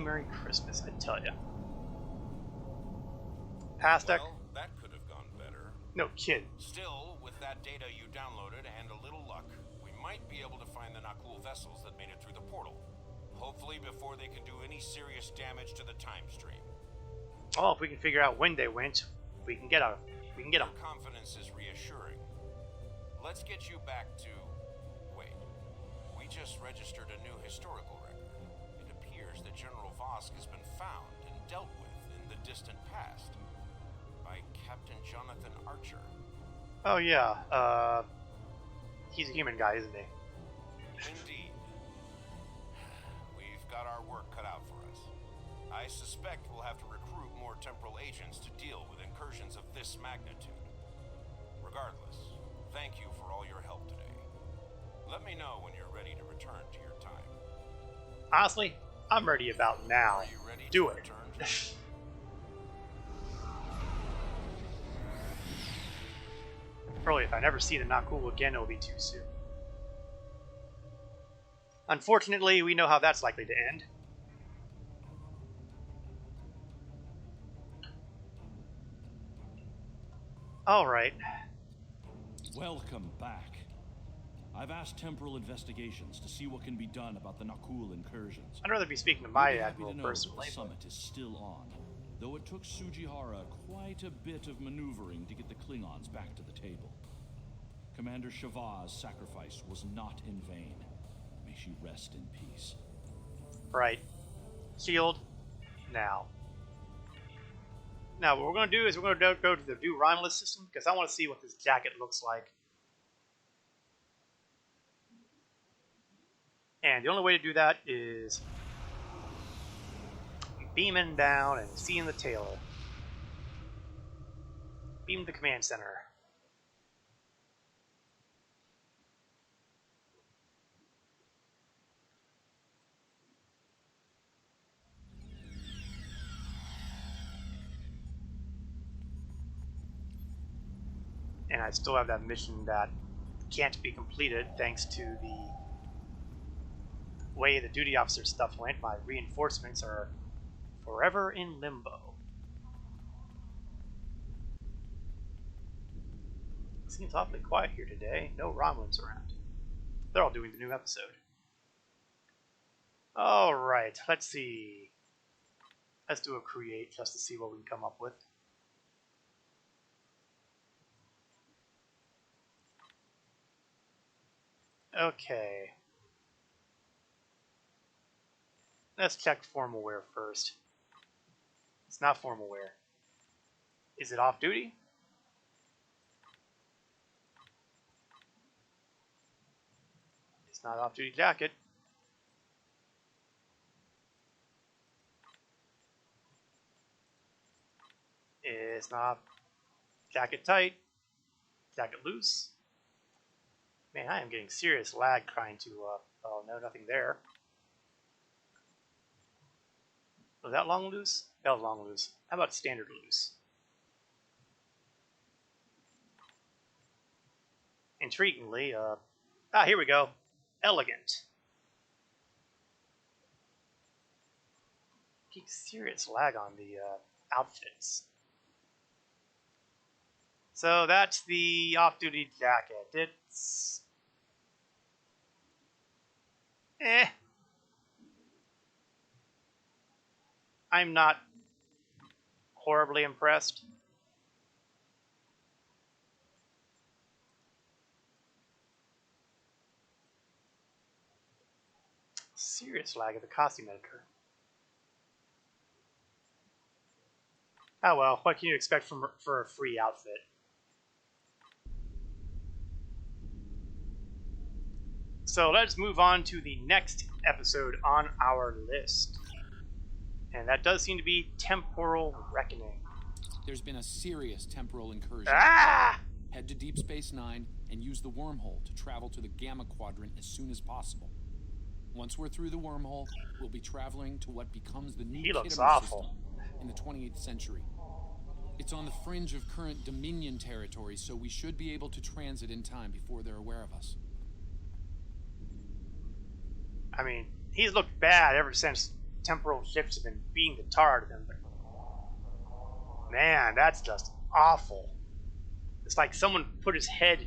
Merry Christmas, I tell ya. Past well, that could have gone better. No kid. Still, with that data you downloaded and a little luck, we might be able to find the Nakul vessels that made it through the portal. Hopefully before they can do any serious damage to the time stream. Oh, if we can figure out when they went, we can get them. Your confidence is reassuring. Let's get you back to... Wait. We just registered a new historical record. It appears that General Vosk has been found and dealt with in the distant past by Captain Jonathan Archer. Oh yeah, he's a human guy, isn't he? Indeed. We've got our work cut out for us. I suspect we'll have to recruit more temporal agents to deal with incursions of this magnitude. Regardless, thank you for all your help today. Let me know when you're ready to return to your time. Honestly, I'm ready about now. Are you ready Do to it. return? Probably if I never see the Nakul again, it'll be too soon. Unfortunately, we know how that's likely to end. Alright. Welcome back. I've asked temporal investigations to see what can be done about the Nakul incursions. I'd rather be speaking to my We'd be happy admiral to know personally. The summit is still on, though it took Sujihara quite a bit of maneuvering to get the Klingons back to the table. Commander Shavah's sacrifice was not in vain. May she rest in peace. Right. Shield. Now. Now, what we're going to do is we're going to go to the new Romulus system because I want to see what this jacket looks like. And the only way to do that is beaming down and seeing the tailor. Beam to the command center. And I still have that mission that can't be completed thanks to the way the duty officer stuff went. My reinforcements are forever in limbo. Seems awfully quiet here today. No Romulans around. They're all doing the new episode. Alright, let's see. Let's do a create just to see what we can come up with. Okay. Let's check formal wear first. It's not formal wear. Is it off duty? It's not off duty jacket. It's not jacket tight. Jacket loose. Man, I am getting serious lag trying to, oh no, nothing there. Was that long loose? That was long loose. How about standard loose? Intriguingly, here we go. Elegant. Getting serious lag on the, outfits. So that's the off-duty jacket. It's... I'm not horribly impressed. Serious lag at the costume editor. Oh well, what can you expect for a free outfit? So let's move on to the next episode on our list. And that does seem to be Temporal Reckoning. There's been a serious temporal incursion. Ah! Head to Deep Space Nine and use the wormhole to travel to the Gamma Quadrant as soon as possible. Once we're through the wormhole, we'll be traveling to what becomes the new Kittimer system in the 28th century. It's on the fringe of current Dominion territory, so we should be able to transit in time before they're aware of us. I mean, he's looked bad ever since temporal ships have been beating the tar out of him. But man, that's just awful. It's like someone put his head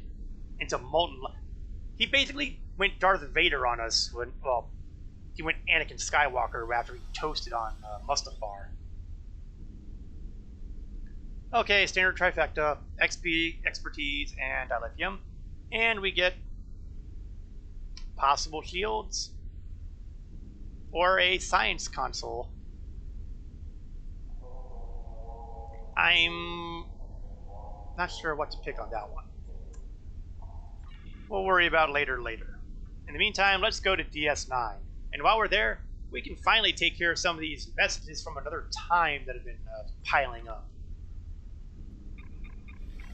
into molten. He basically went Darth Vader on us when, well, he went Anakin Skywalker after he toasted on Mustafar. Okay, standard trifecta, XP, expertise, and dilithium. And we get possible shields or a science console. I'm not sure what to pick on that one. We'll worry about later. In the meantime, let's go to DS9. And while we're there, we can finally take care of some of these messages from another time that have been piling up.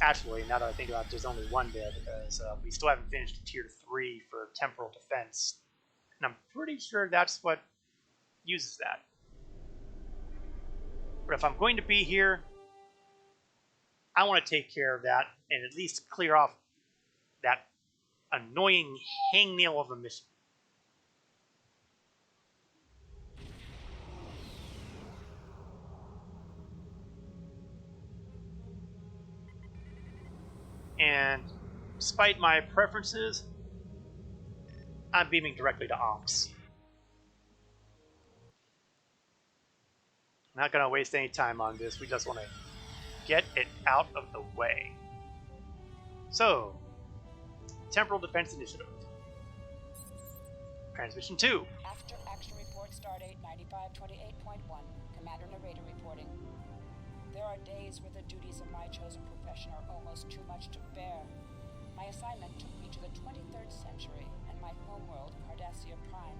Actually, now that I think about it, there's only one there because we still haven't finished Tier 3 for Temporal Defense. And I'm pretty sure that's what uses that. But if I'm going to be here, I want to take care of that and at least clear off that annoying hangnail of a mission. And despite my preferences, I'm beaming directly to Omps. I'm not going to waste any time on this. We just want to get it out of the way. So, Temporal Defense Initiative. Transmission 2. After action report stardate 9528.1. Commander narrator reporting. There are days where the duties of my chosen profession are almost too much to bear. My assignment took me to the 23rd century and my homeworld, Cardassia Prime.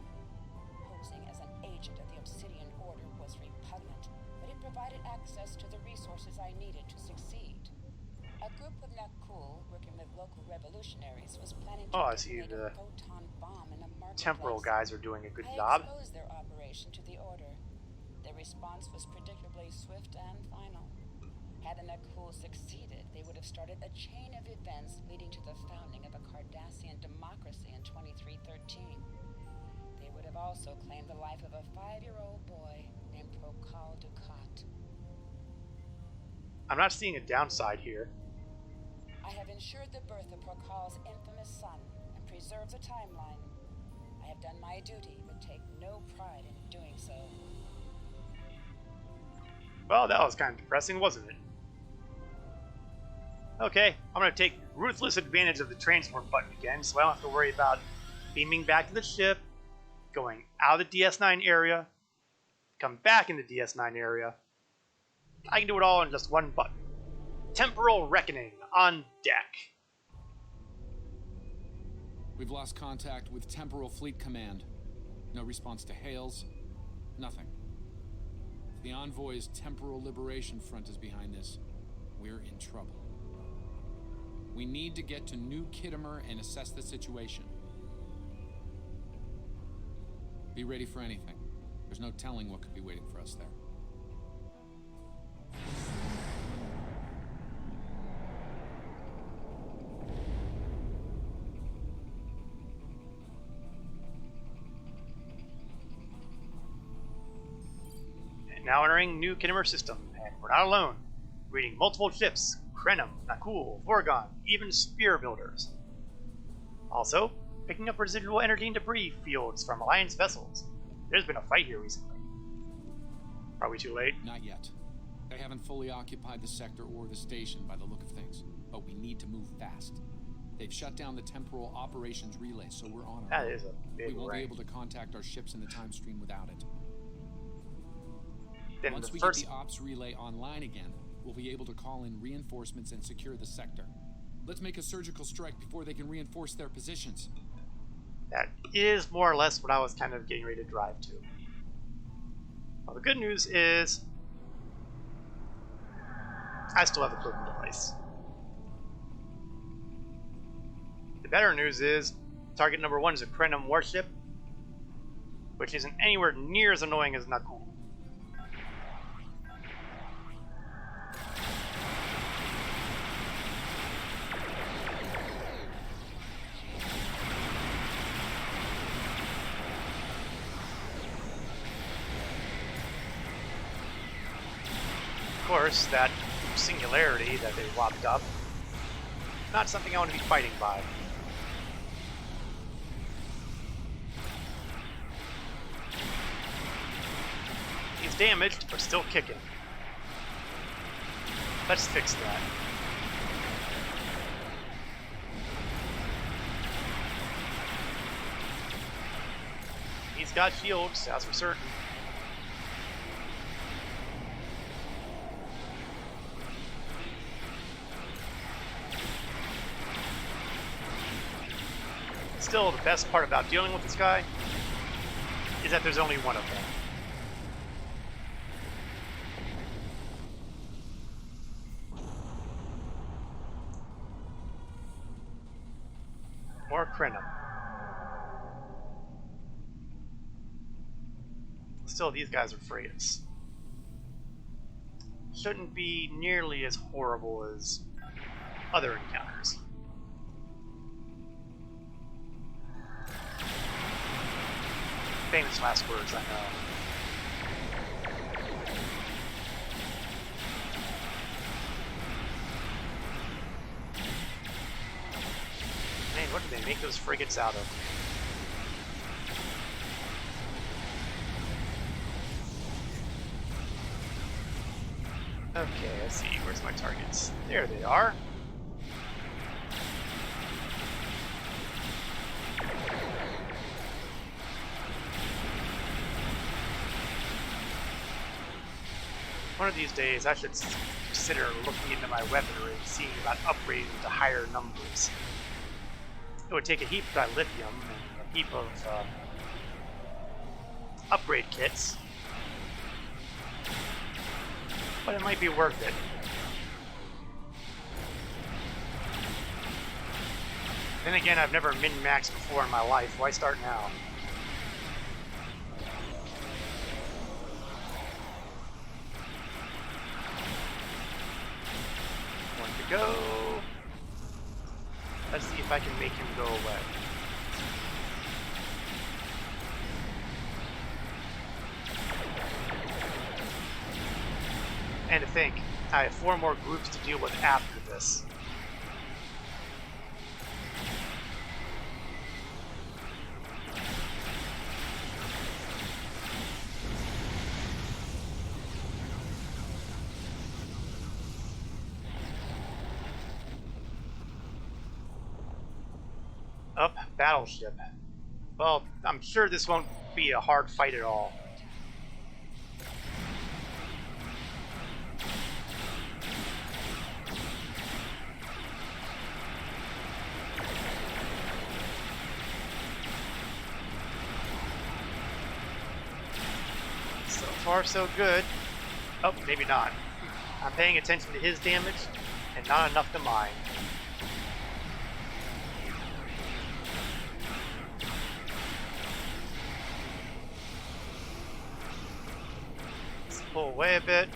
Posing as an agent of the Obsidian Order was repugnant, but it provided access to the resources I needed to succeed. A group of Nakul, working with local revolutionaries, was planning to detonate a photon bomb in a marketplace. Temporal guys are doing a good I job. exposed their operation to the Order. Their response was predictably swift and final. Had the Nakul succeeded, they would have started a chain of events leading to the founding of a Cardassian democracy in 2313. They would have also claimed the life of a 5-year-old boy named Prokal Dukat. I'm not seeing a downside here. I have ensured the birth of Prokal's infamous son and preserved the timeline. I have done my duty, but take no pride in doing so. Well, that was kind of depressing, wasn't it? Okay, I'm going to take ruthless advantage of the transform button again, so I don't have to worry about beaming back to the ship, going out of the DS9 area, come back in the DS9 area. I can do it all in just one button. Temporal Reckoning on deck. We've lost contact with Temporal Fleet Command. No response to hails. Nothing. If the Envoy's Temporal Liberation Front is behind this, we're in trouble. We need to get to New Kittimer and assess the situation. Be ready for anything. There's no telling what could be waiting for us there. Now entering New Kittimer system, and we're not alone. Reading multiple ships, Krenim, Nakul, Vorgon, even spear builders. Also, picking up residual energy and debris fields from Alliance vessels. There's been a fight here recently. Are we too late? Not yet. They haven't fully occupied the sector or the station by the look of things, but we need to move fast. They've shut down the temporal operations relay, so we're on our own. That is a big We won't rank. be able to contact our ships in the time stream without it. Then Once we get the ops relay online again, we'll be able to call in reinforcements and secure the sector. Let's make a surgical strike before they can reinforce their positions. That is more or less what I was kind of getting ready to drive to. Well, the good news is I still have the cloaking device. The better news is target number 1 is a Krenim warship, which isn't anywhere near as annoying as Nakul. Of course, that singularity that they locked up, not something I want to be fighting by. He's damaged, but still kicking. Let's fix that. He's got shields, that's for certain. Still, the best part about dealing with this guy is that there's only one of them. More Krenim. Still, these guys are Freitas. Shouldn't be nearly as horrible as other encounters. Famous last words, I know. Man, what did they make those frigates out of? Okay, let's see, where's my targets? There they are. One of these days, I should consider looking into my weaponry and seeing about upgrading to higher numbers. It would take a heap of lithium and a heap of upgrade kits, but it might be worth it. Then again, I've never min-maxed before in my life. Why start now? One to go. Let's see if I can make him go away. And to think, I have 4 more groups to deal with after this. Up, battleship. Well, I'm sure this won't be a hard fight at all. So far, so good. Oh, maybe not. I'm paying attention to his damage and not enough to mine. Pull away a bit,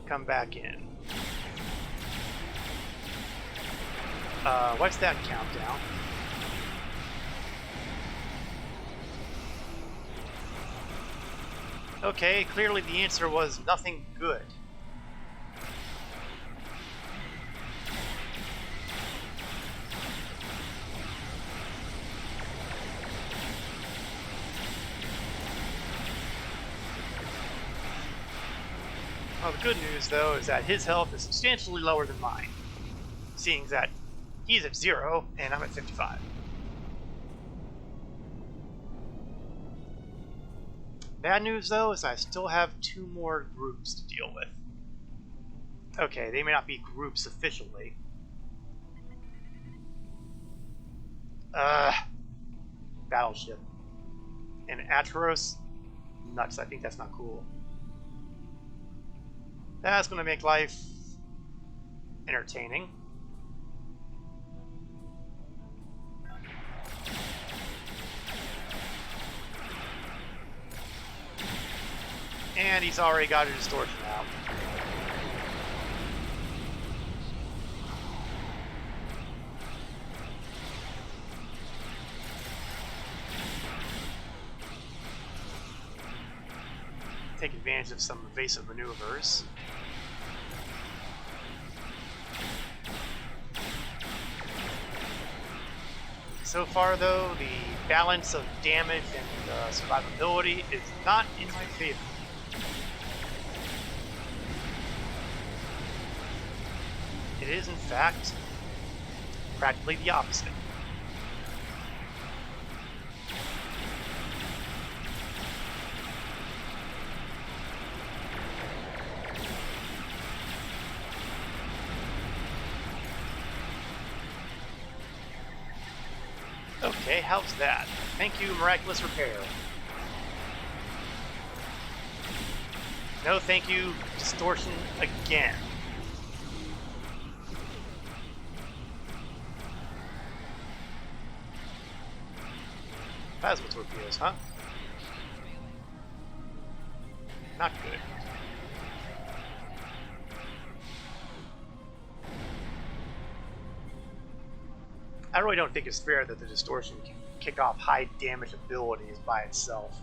come back in. What's that countdown? Okay, clearly the answer was nothing good. Well, the good news, though, is that his health is substantially lower than mine, seeing that he's at 0 and I'm at 55. Bad news, though, is I still have 2 more groups to deal with. Okay, they may not be groups officially. Battleship. And Atros? Nuts, I think that's not cool. That's going to make life entertaining. And he's already got a distortion out. Take advantage of some evasive maneuvers. So far, though, the balance of damage and survivability is not in my favor. It is, in fact, practically the opposite. Okay, how's that? Thank you, miraculous repair. No thank you, distortion again. Plasma torpedoes, huh? Not good. I really don't think it's fair that the distortion can kick off high damage abilities by itself.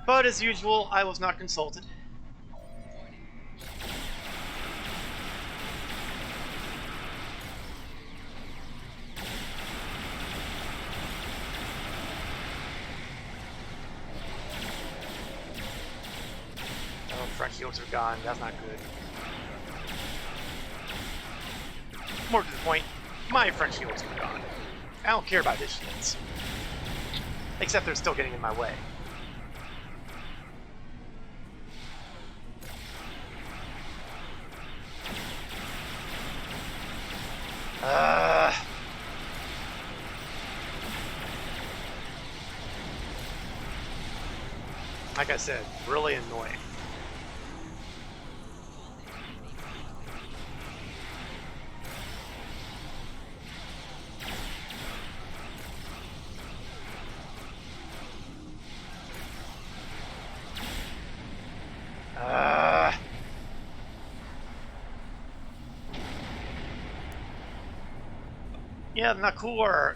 But as usual, I was not consulted. Oh, front shields are gone. That's not good. More to the point, my front shields are gone. I don't care about his shields. Except they're still getting in my way. Like I said, really annoying. Yeah, Nakul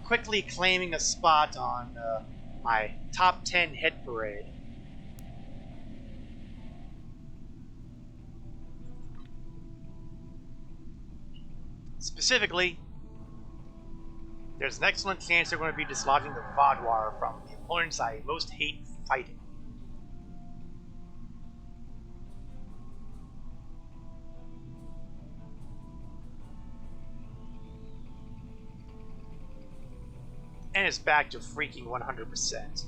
quickly claiming a spot on my top 10 hit parade. Specifically, there's an excellent chance they're going to be dislodging the Vodwar from the opponents I most hate fighting. And it's back to freaking 100%.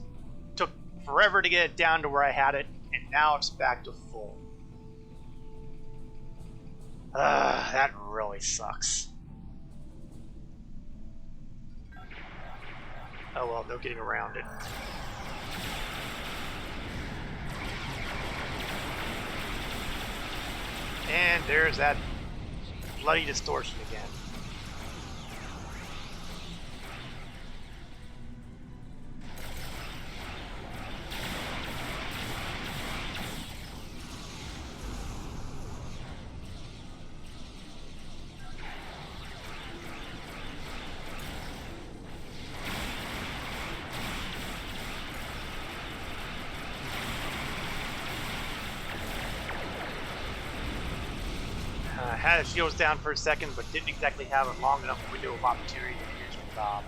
Took forever to get it down to where I had it, and now it's back to full. That really sucks. Oh well, no getting around it. And there's that bloody distortion again. Had his shields down for a second, but didn't exactly have a long enough window of opportunity to finish the job.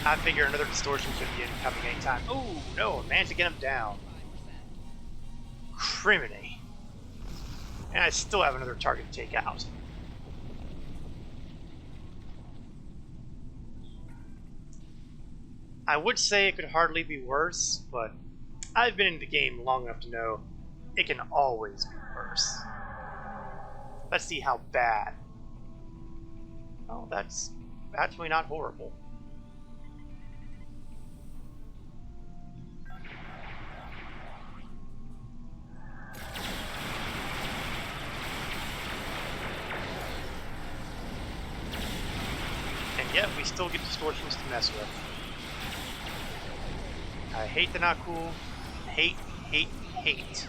I figure another distortion should be incoming anytime. Oh no, managed to get him down. Criminy. And I still have another target to take out. I would say it could hardly be worse, but I've been in the game long enough to know it can always be worse. Let's see how bad. Oh, that's actually not horrible. Yet we still get distortions to mess with. I hate the not cool. Hate, hate, hate.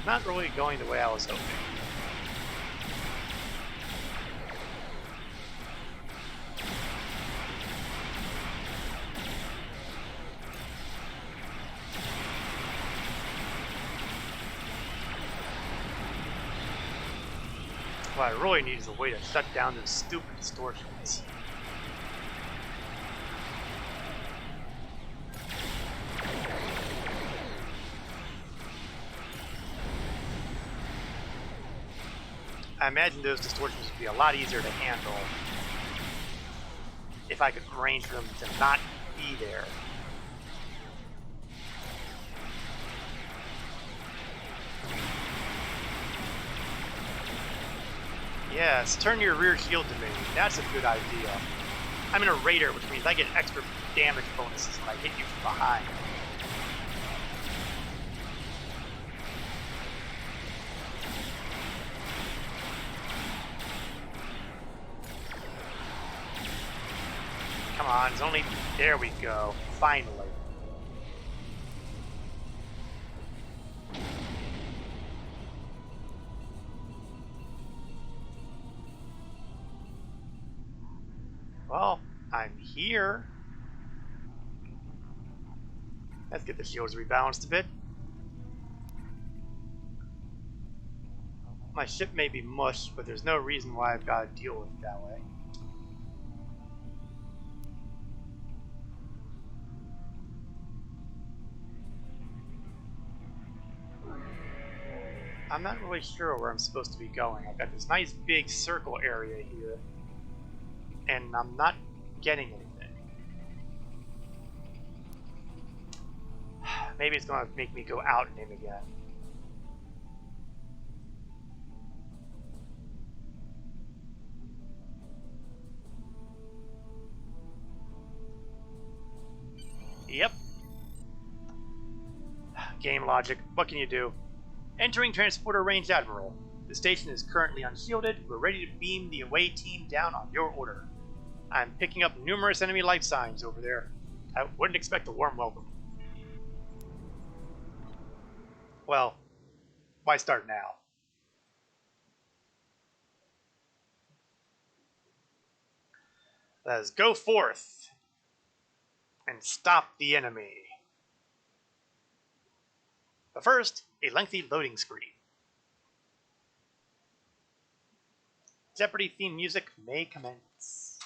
Not really going the way I was hoping. What I really need is a way to shut down those stupid distortions. I imagine those distortions would be a lot easier to handle if I could arrange for them to not be there. Yes, turn your rear shield to me. That's a good idea. I'm in a raider, which means I get extra damage bonuses when I hit you from behind. Come on, it's only... There we go. Finally. here. Let's get the shields rebalanced a bit. My ship may be mush, but there's no reason why I've got to deal with it that way. I'm not really sure where I'm supposed to be going. I've got this nice big circle area here, and I'm not getting anything. Maybe it's going to make me go out and in again. Yep. Game logic. What can you do? Entering transporter range, Admiral. The station is currently unshielded. We're ready to beam the away team down on your order. I'm picking up numerous enemy life signs over there. I wouldn't expect a warm welcome. Well, why start now? Let's go forth and stop the enemy. But first, a lengthy loading screen. Jeopardy theme music may commence.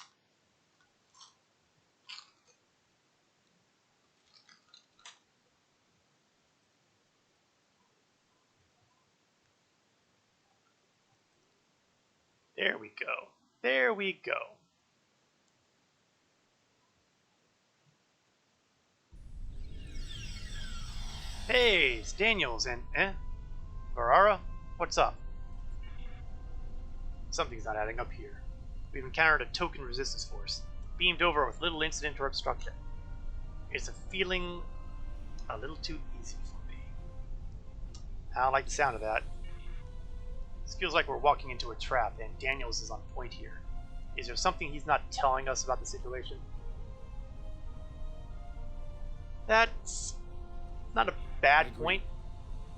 There we go. There we go. Hey, it's Daniels and Varara, what's up? Something's not adding up here. We've encountered a token resistance force, beamed over with little incident or obstruction. It's a feeling a little too easy for me. I don't like the sound of that. This feels like we're walking into a trap, and Daniels is on point here. Is there something he's not telling us about the situation? That's not a bad point.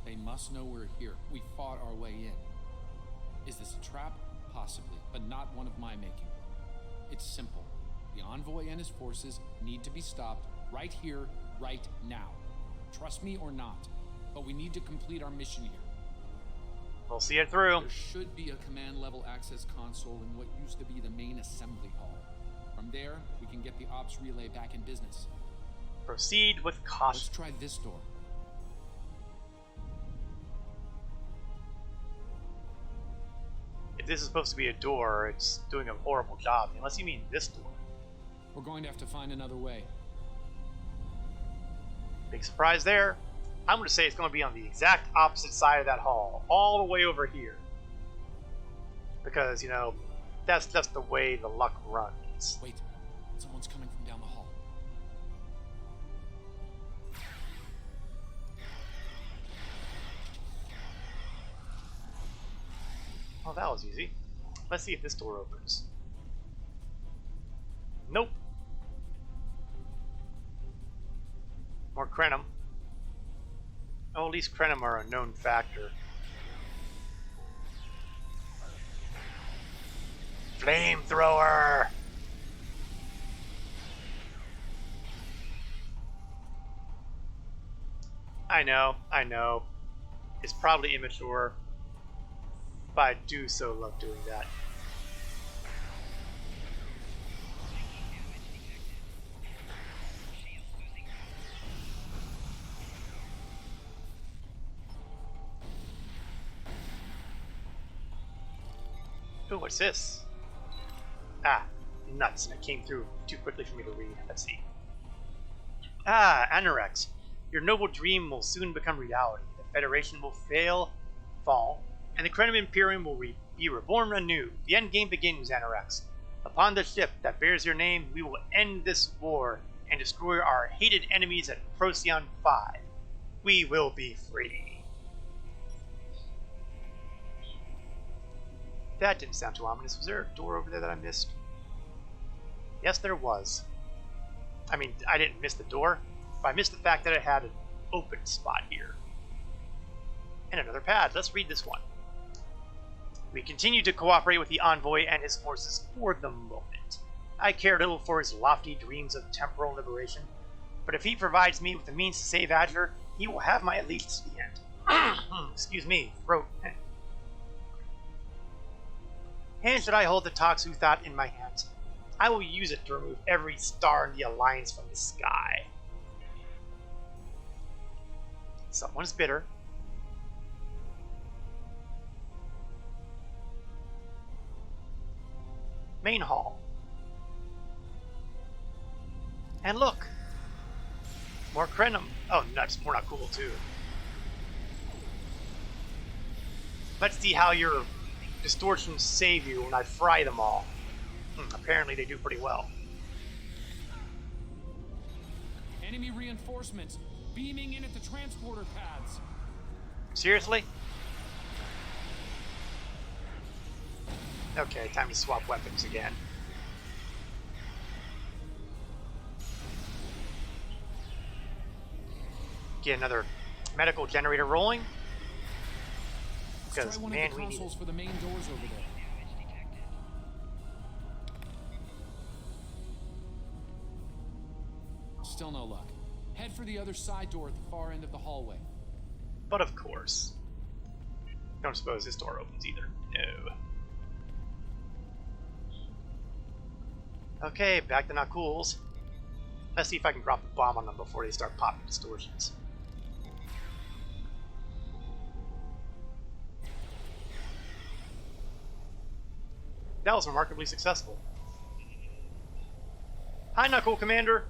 They must know we're here. We fought our way in. Is this a trap? Possibly, but not one of my making. It's simple. The envoy and his forces need to be stopped right here, right now. Trust me or not, but we need to complete our mission here. We'll see it through. There should be a command-level access console in what used to be the main assembly hall. From there, we can get the ops relay back in business. Proceed with caution. Let's try this door. If this is supposed to be a door, it's doing a horrible job. Unless you mean this door. We're going to have to find another way. Big surprise there. I'm going to say it's going to be on the exact opposite side of that hall. All the way over here. Because, you know, that's just the way the luck runs. Wait. Someone's coming from down the hall. Oh, that was easy. Let's see if this door opens. Nope. More Krenim. Oh, at least Krenim are a known factor. Flamethrower! I know. It's probably immature, but I do so love doing that. Ooh, what's this? Ah, nuts, and it came through too quickly for me to read. Let's see. Ah, Anorex. Your noble dream will soon become reality. The Federation will fall, and the Krenim Imperium will be reborn anew. The endgame begins, Anorex. Upon the ship that bears your name, we will end this war and destroy our hated enemies at Procyon 5. We will be free. That didn't sound too ominous. Was there a door over there that I missed? Yes, there was. I mean, I didn't miss the door, but I missed the fact that it had an open spot here. And another pad. Let's read this one. We continue to cooperate with the Envoy and his forces for the moment. I care little for his lofty dreams of temporal liberation, but if he provides me with the means to save Azure, he will have my allegiance to the end. Excuse me, throat. And should I hold the Toxu thought in my hands, I will use it to remove every star in the Alliance from the sky. Someone's bitter. Main hall. And look! More Krenum. Oh, nuts. More not cool, too. Let's see how your distortions save you when I fry them all. Apparently they do pretty well. Enemy reinforcements beaming in at the transporter pads. Seriously? Okay, time to swap weapons again. Get another medical generator rolling. Because, one man, of the we need consoles for the main doors over there. Still no luck. Head for the other side door at the far end of the hallway. But of course. Don't suppose this door opens either. No. Okay, back to Nakuls. Let's see if I can drop a bomb on them before they start popping distortions. That was remarkably successful. Hi, Knuckle Commander!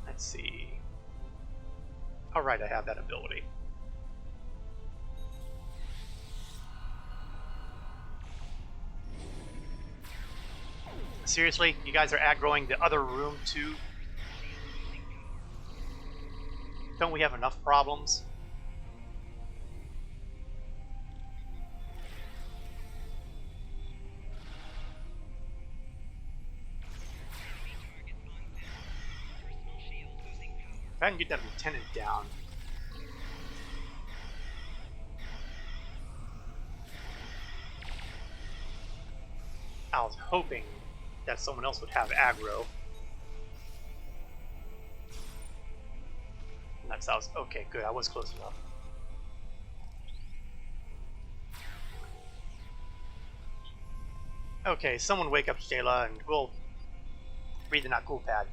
Let's see. Alright, I have that ability. Seriously? You guys are aggroing the other room too? Don't we have enough problems? If I can get that lieutenant down. I was hoping that someone else would have aggro. And that sounds okay, good, I was close enough. Okay, someone wake up Shayla and we'll read the not cool pad.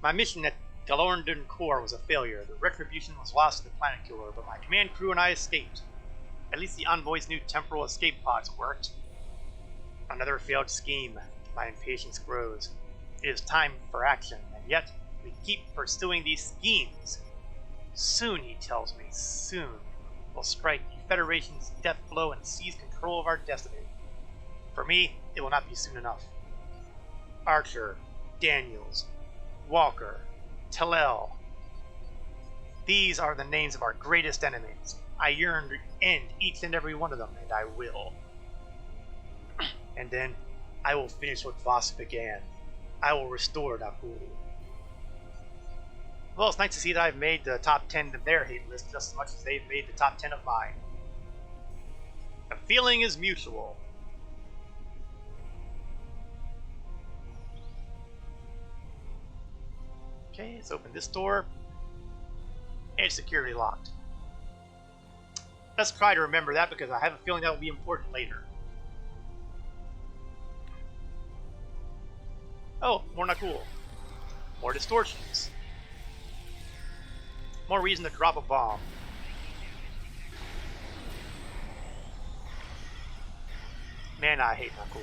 My mission at Galorndon Core was a failure. The retribution was lost to the planet killer, but my command crew and I escaped. At least the Envoy's new temporal escape pods worked. Another failed scheme. My impatience grows. It is time for action, and yet we keep pursuing these schemes. Soon, he tells me, soon, we'll strike the Federation's death blow and seize control of our destiny. For me, it will not be soon enough. Archer, Daniels, Walker, Tellel. These are the names of our greatest enemies. I yearn to end each and every one of them, and I will. And then, I will finish what Voss began. I will restore Nakul. Well, it's nice to see that I've made the top 10 of their hate list just as much as they've made the top 10 of mine. The feeling is mutual. Okay, let's open this door. It's securely locked. Let's try to remember that because I have a feeling that will be important later. Oh, more not cool. More distortions. More reason to drop a bomb. Man, I hate not cool.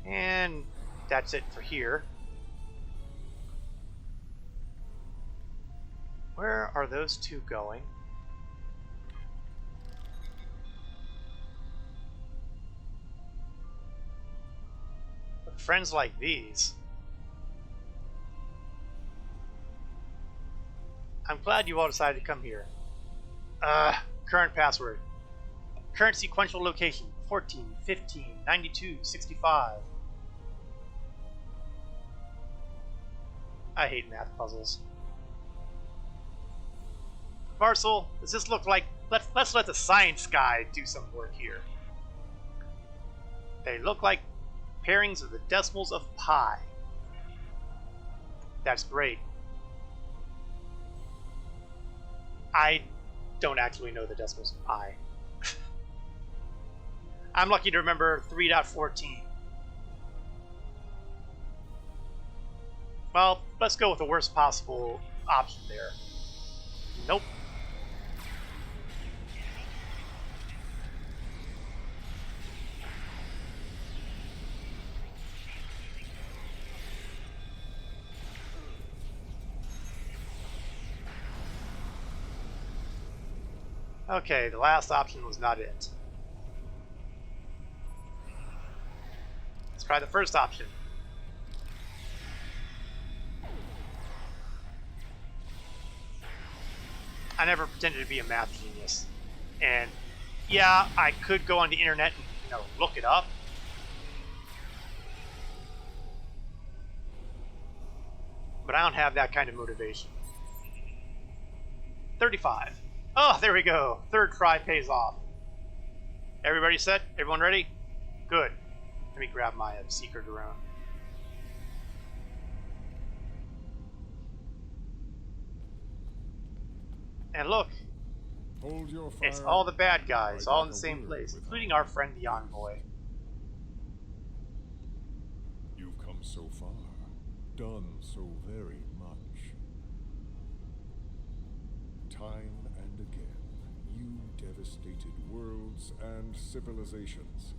And that's it for here. Where are those two going? With friends like these. I'm glad you all decided to come here. Current password. Current sequential location 14, 15, 92, 65. I hate math puzzles. Marcel, does this look like... Let's let the science guy do some work here. They look like pairings of the decimals of pi. That's great. I don't actually know the decimals of pi. I'm lucky to remember 3.14. Well, let's go with the worst possible option there. Nope. Okay, the last option was not it. Let's try the first option. I never pretended to be a math genius. And yeah, I could go on the internet and, look it up. But I don't have that kind of motivation. 35. Oh, there we go. Third try pays off. Everybody set? Everyone ready? Good. Let me grab my Seeker drone. And look, Hold your fire. It's all the bad guys, all in the same place, including our friend the Envoy. You've come so far, done so very much. Time and again, you devastated worlds and civilizations,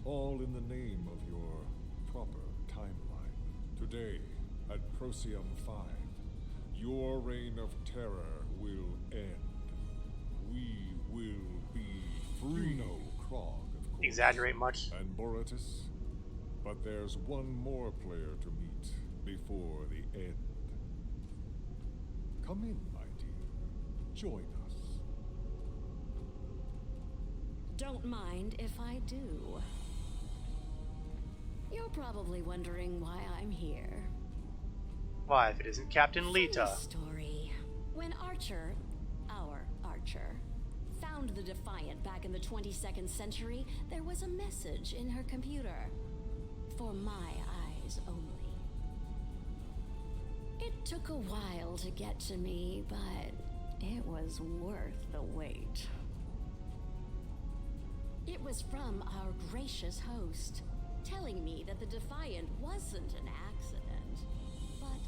all in the name of your proper timeline. Today, at Procyon 5, your reign of terror will end. We will be free. You know Krog, of course. Exaggerate much? And Boretis. But there's one more player to meet before the end. Come in, my dear. Join us. Don't mind if I do. You're probably wondering why I'm here. Why, if it isn't Captain Lita? Funny story. When Archer, our Archer, found the Defiant back in the 22nd century, there was a message in her computer. For my eyes only. It took a while to get to me, but it was worth the wait. It was from our gracious host, telling me that the Defiant wasn't an accident, but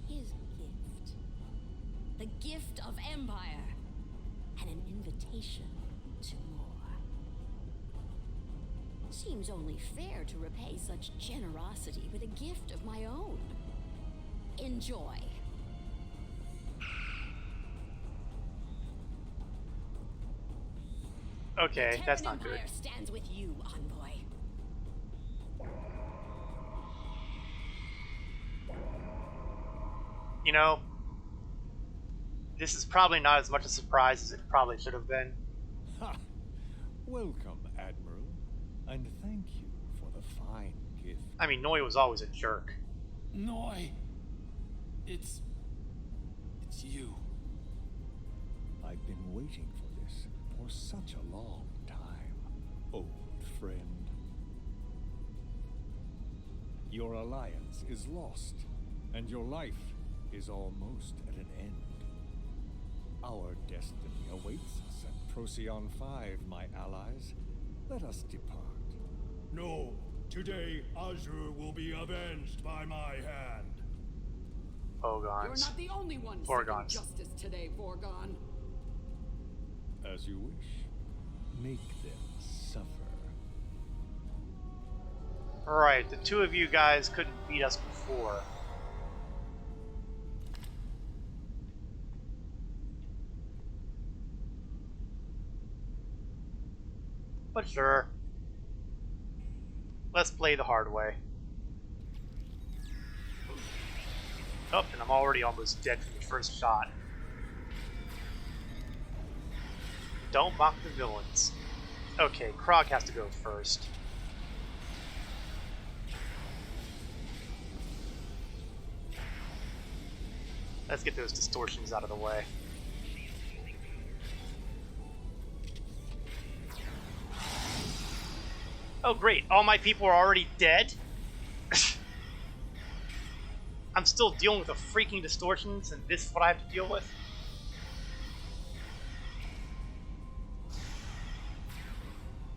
his gift. The gift of Empire, and an invitation to more. Seems only fair to repay such generosity with a gift of my own. Enjoy. Okay, that's not good. Empire stands with you, Envoy. You know, this is probably not as much a surprise as it probably should have been. Ha! Welcome, Admiral, and thank you for the fine gift. I mean, Noi was always a jerk. Noi, it's you. I've been waiting for this for such a long time, old friend. Your alliance is lost, and your life is almost at an end. Our destiny awaits us at Procyon 5, my allies. Let us depart. No, today Azure will be avenged by my hand. Vorgons. You're not the only one seeking justice today, Vorgon. As you wish. Make them suffer. Right, the two of you guys couldn't beat us before. But sure. Let's play the hard way. Oh, and I'm already almost dead from the first shot. Don't mock the villains. Okay, Krog has to go first. Let's get those distortions out of the way. Oh great, all my people are already dead? I'm still dealing with the freaking distortions, and this is what I have to deal with?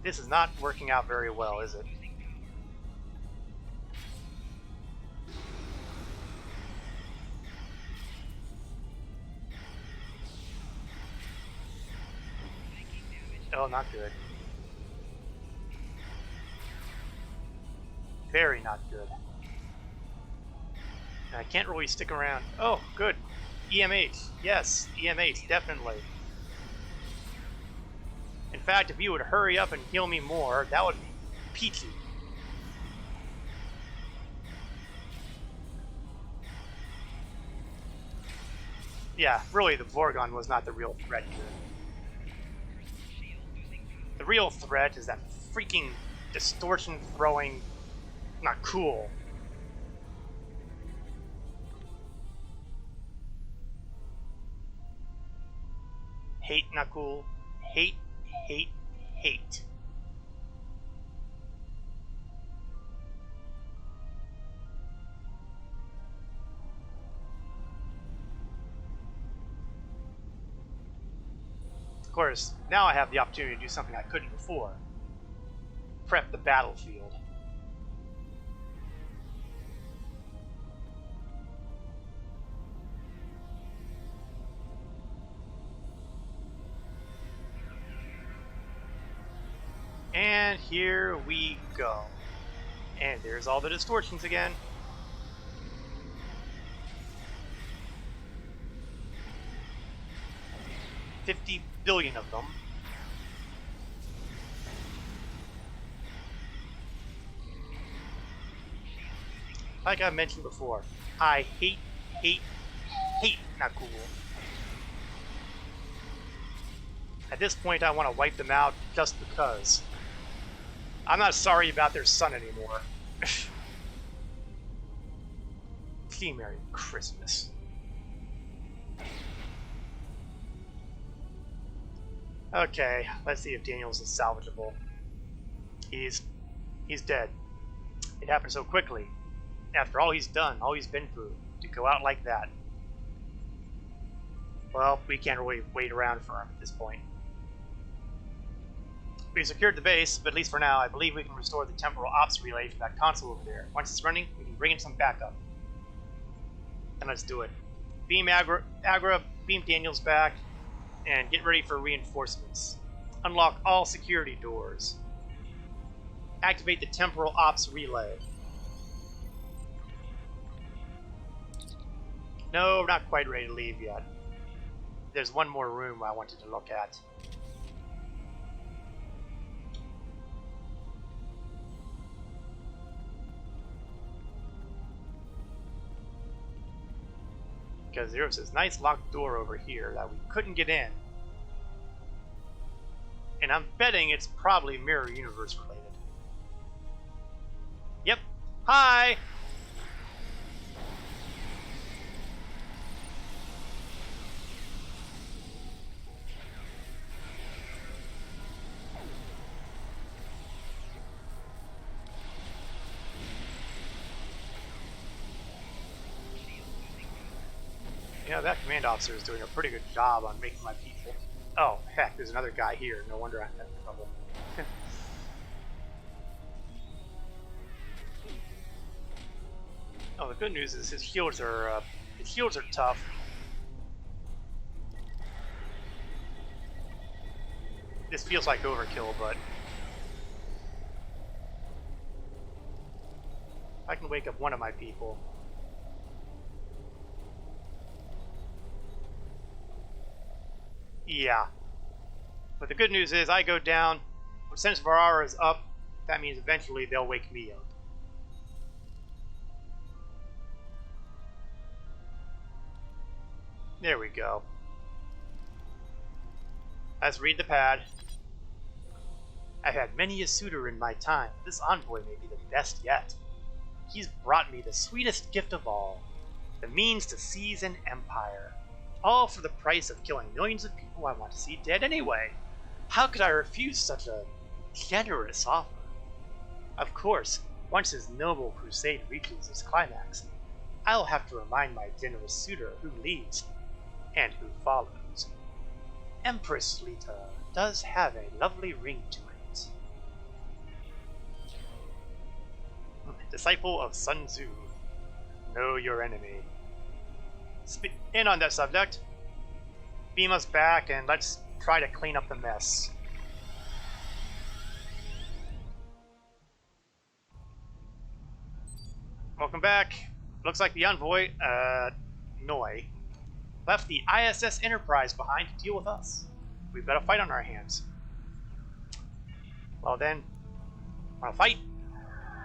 This is not working out very well, is it? Oh, not good. Very not good. I can't really stick around. Oh, good. EMH. Yes, EMH, definitely. In fact, if you would hurry up and heal me more, that would be peachy. Yeah, really, the Vorgon was not the real threat here. The real threat is that freaking distortion-throwing... not cool. Hate, not cool. Hate, hate, hate. Of course, now I have the opportunity to do something I couldn't before. Prep the battlefield. And here we go. And there's all the distortions again. $50 billion of them. Like I mentioned before, I hate, hate, hate not cool. At this point, I want to wipe them out just because. I'm not sorry about their son anymore. Gee, Merry Christmas. Okay, let's see if Daniels is salvageable. He's dead. It happened so quickly. After all he's done, all he's been through, to go out like that. Well, we can't really wait around for him at this point. We've secured the base, but at least for now, I believe we can restore the temporal ops relay from that console over there. Once it's running, we can bring in some backup. And let's do it. Beam Agra, beam Daniels back, and get ready for reinforcements. Unlock all security doors. Activate the temporal ops relay. No, not quite ready to leave yet. There's one more room I wanted to look at. Because there's this nice locked door over here that we couldn't get in. And I'm betting it's probably Mirror Universe related. Yep. Hi! Yeah, that command officer is doing a pretty good job on making my people. Oh, heck, there's another guy here. No wonder I'm having trouble. Oh, the good news is his shields are tough. This feels like overkill, but I can wake up one of my people. Yeah. But the good news is I go down, percentage of our aura is up, that means eventually they'll wake me up. There we go. Let's read the pad. I've had many a suitor in my time, but this envoy may be the best yet. He's brought me the sweetest gift of all, the means to seize an empire, all for the price of killing millions of people I want to see dead anyway. How could I refuse such a generous offer? Of course, once his noble crusade reaches its climax, I'll have to remind my generous suitor who leads and who follows. Empress Lita does have a lovely ring to it. Disciple of Sun Tzu. Know your enemy. And on that subject, beam us back and let's try to clean up the mess. Welcome back. Looks like the envoy, Noi, left the ISS Enterprise behind to deal with us. We've got a fight on our hands. Well then, wanna fight?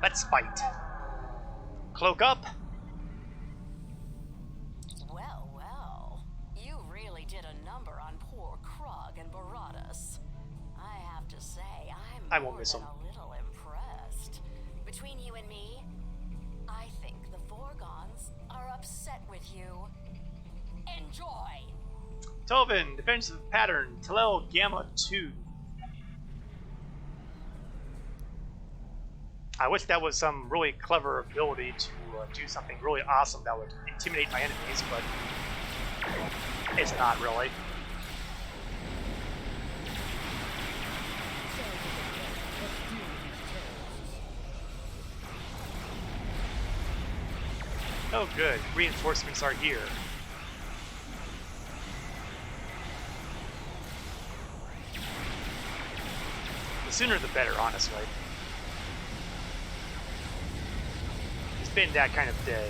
Let's fight. Cloak up. Well, well. You really did a number on poor Krog and Baradas. I have to say, I won't miss him. a little impressed. Between you and me, I think the Vorgons are upset with you. Enjoy! Tovin, defensive pattern, Talel Gamma 2. I wish that was some really clever ability to do something really awesome that would intimidate my enemies, but it's not really. Oh good, reinforcements are here. The sooner the better, honestly. It's been that kind of day.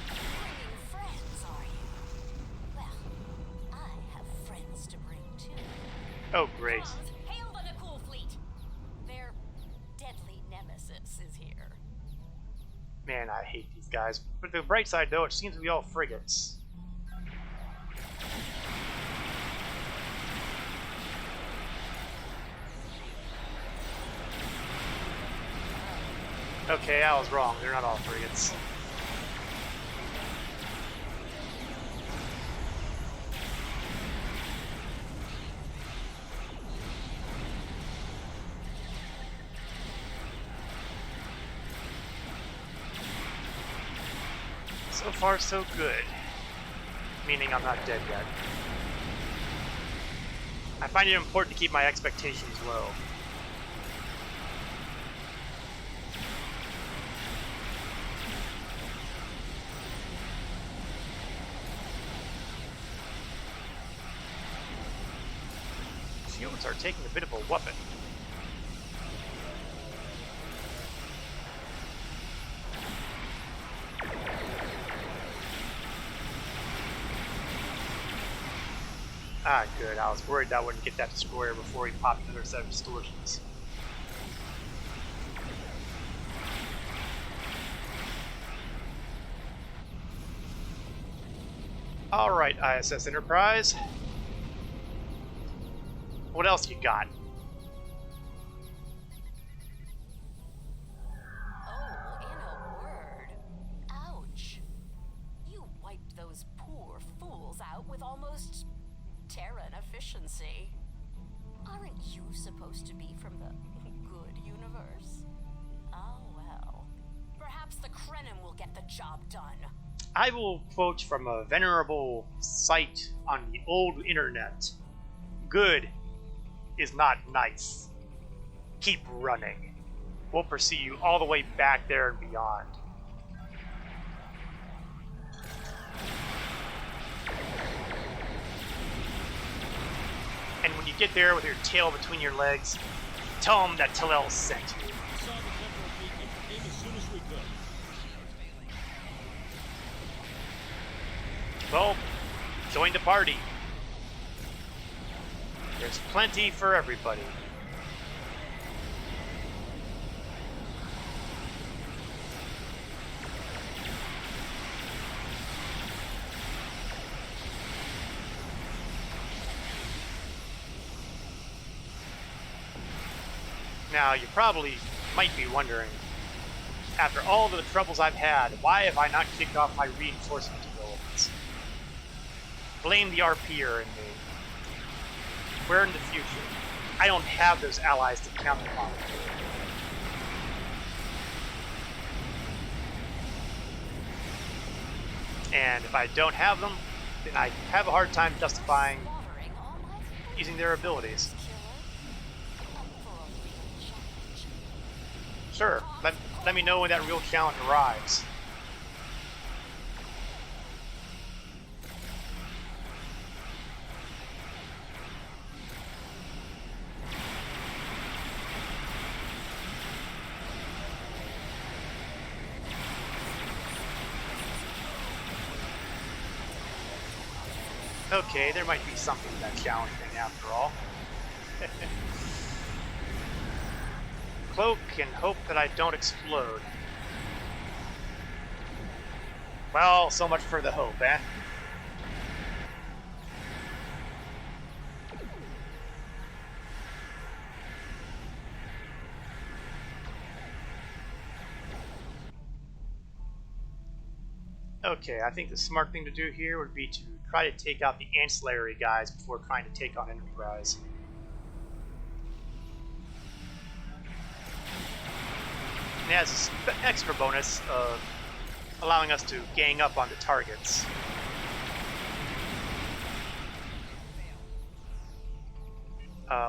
Bringing friends, are you? Well, I have friends to bring too. Oh great. Hail the Nakul fleet! Their deadly nemesis is here. Man, I hate these guys. But the bright side, though, it seems to be all frigates. Okay, I was wrong. They're not all frigates. So far, so good. Meaning I'm not dead yet. I find it important to keep my expectations low. Shields are taking a bit of a whooping. Ah, good. I was worried that I wouldn't get that destroyer before he popped another set of distortions. Alright, ISS Enterprise. What else you got? Oh, in a word. Ouch. You wiped those poor fools out with almost Terran efficiency. Aren't you supposed to be from the good universe? Oh well. Perhaps the Krenim will get the job done. I will quote from a venerable site on the old internet. Good is not nice. Keep running. We'll pursue you all the way back there and beyond. And when you get there with your tail between your legs, tell them that Talel sent you. Well, join the party. There's plenty for everybody. Now, you probably might be wondering, after all the troubles I've had, why have I not kicked off my reinforcement developments? Blame the RPer in me. Where in the future, I don't have those allies to count upon. And if I don't have them, then I have a hard time justifying using their abilities. Sure, let me know when that real challenge arrives. Okay, there might be something that challenging after all. Cloak and hope that I don't explode. Well, so much for the hope, eh? Okay, I think the smart thing to do here would be to try to take out the ancillary guys before trying to take on Enterprise. And it has an extra bonus of allowing us to gang up on the targets.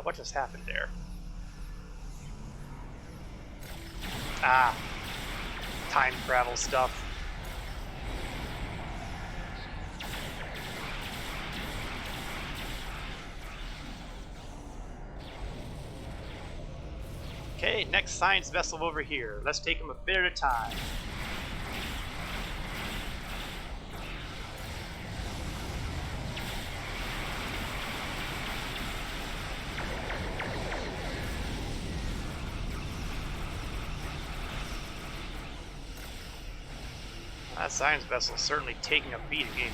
What just happened there? Ah, time travel stuff. Okay, next science vessel over here. Let's take them a bit at a time. That science vessel is certainly taking a beating, ain't it?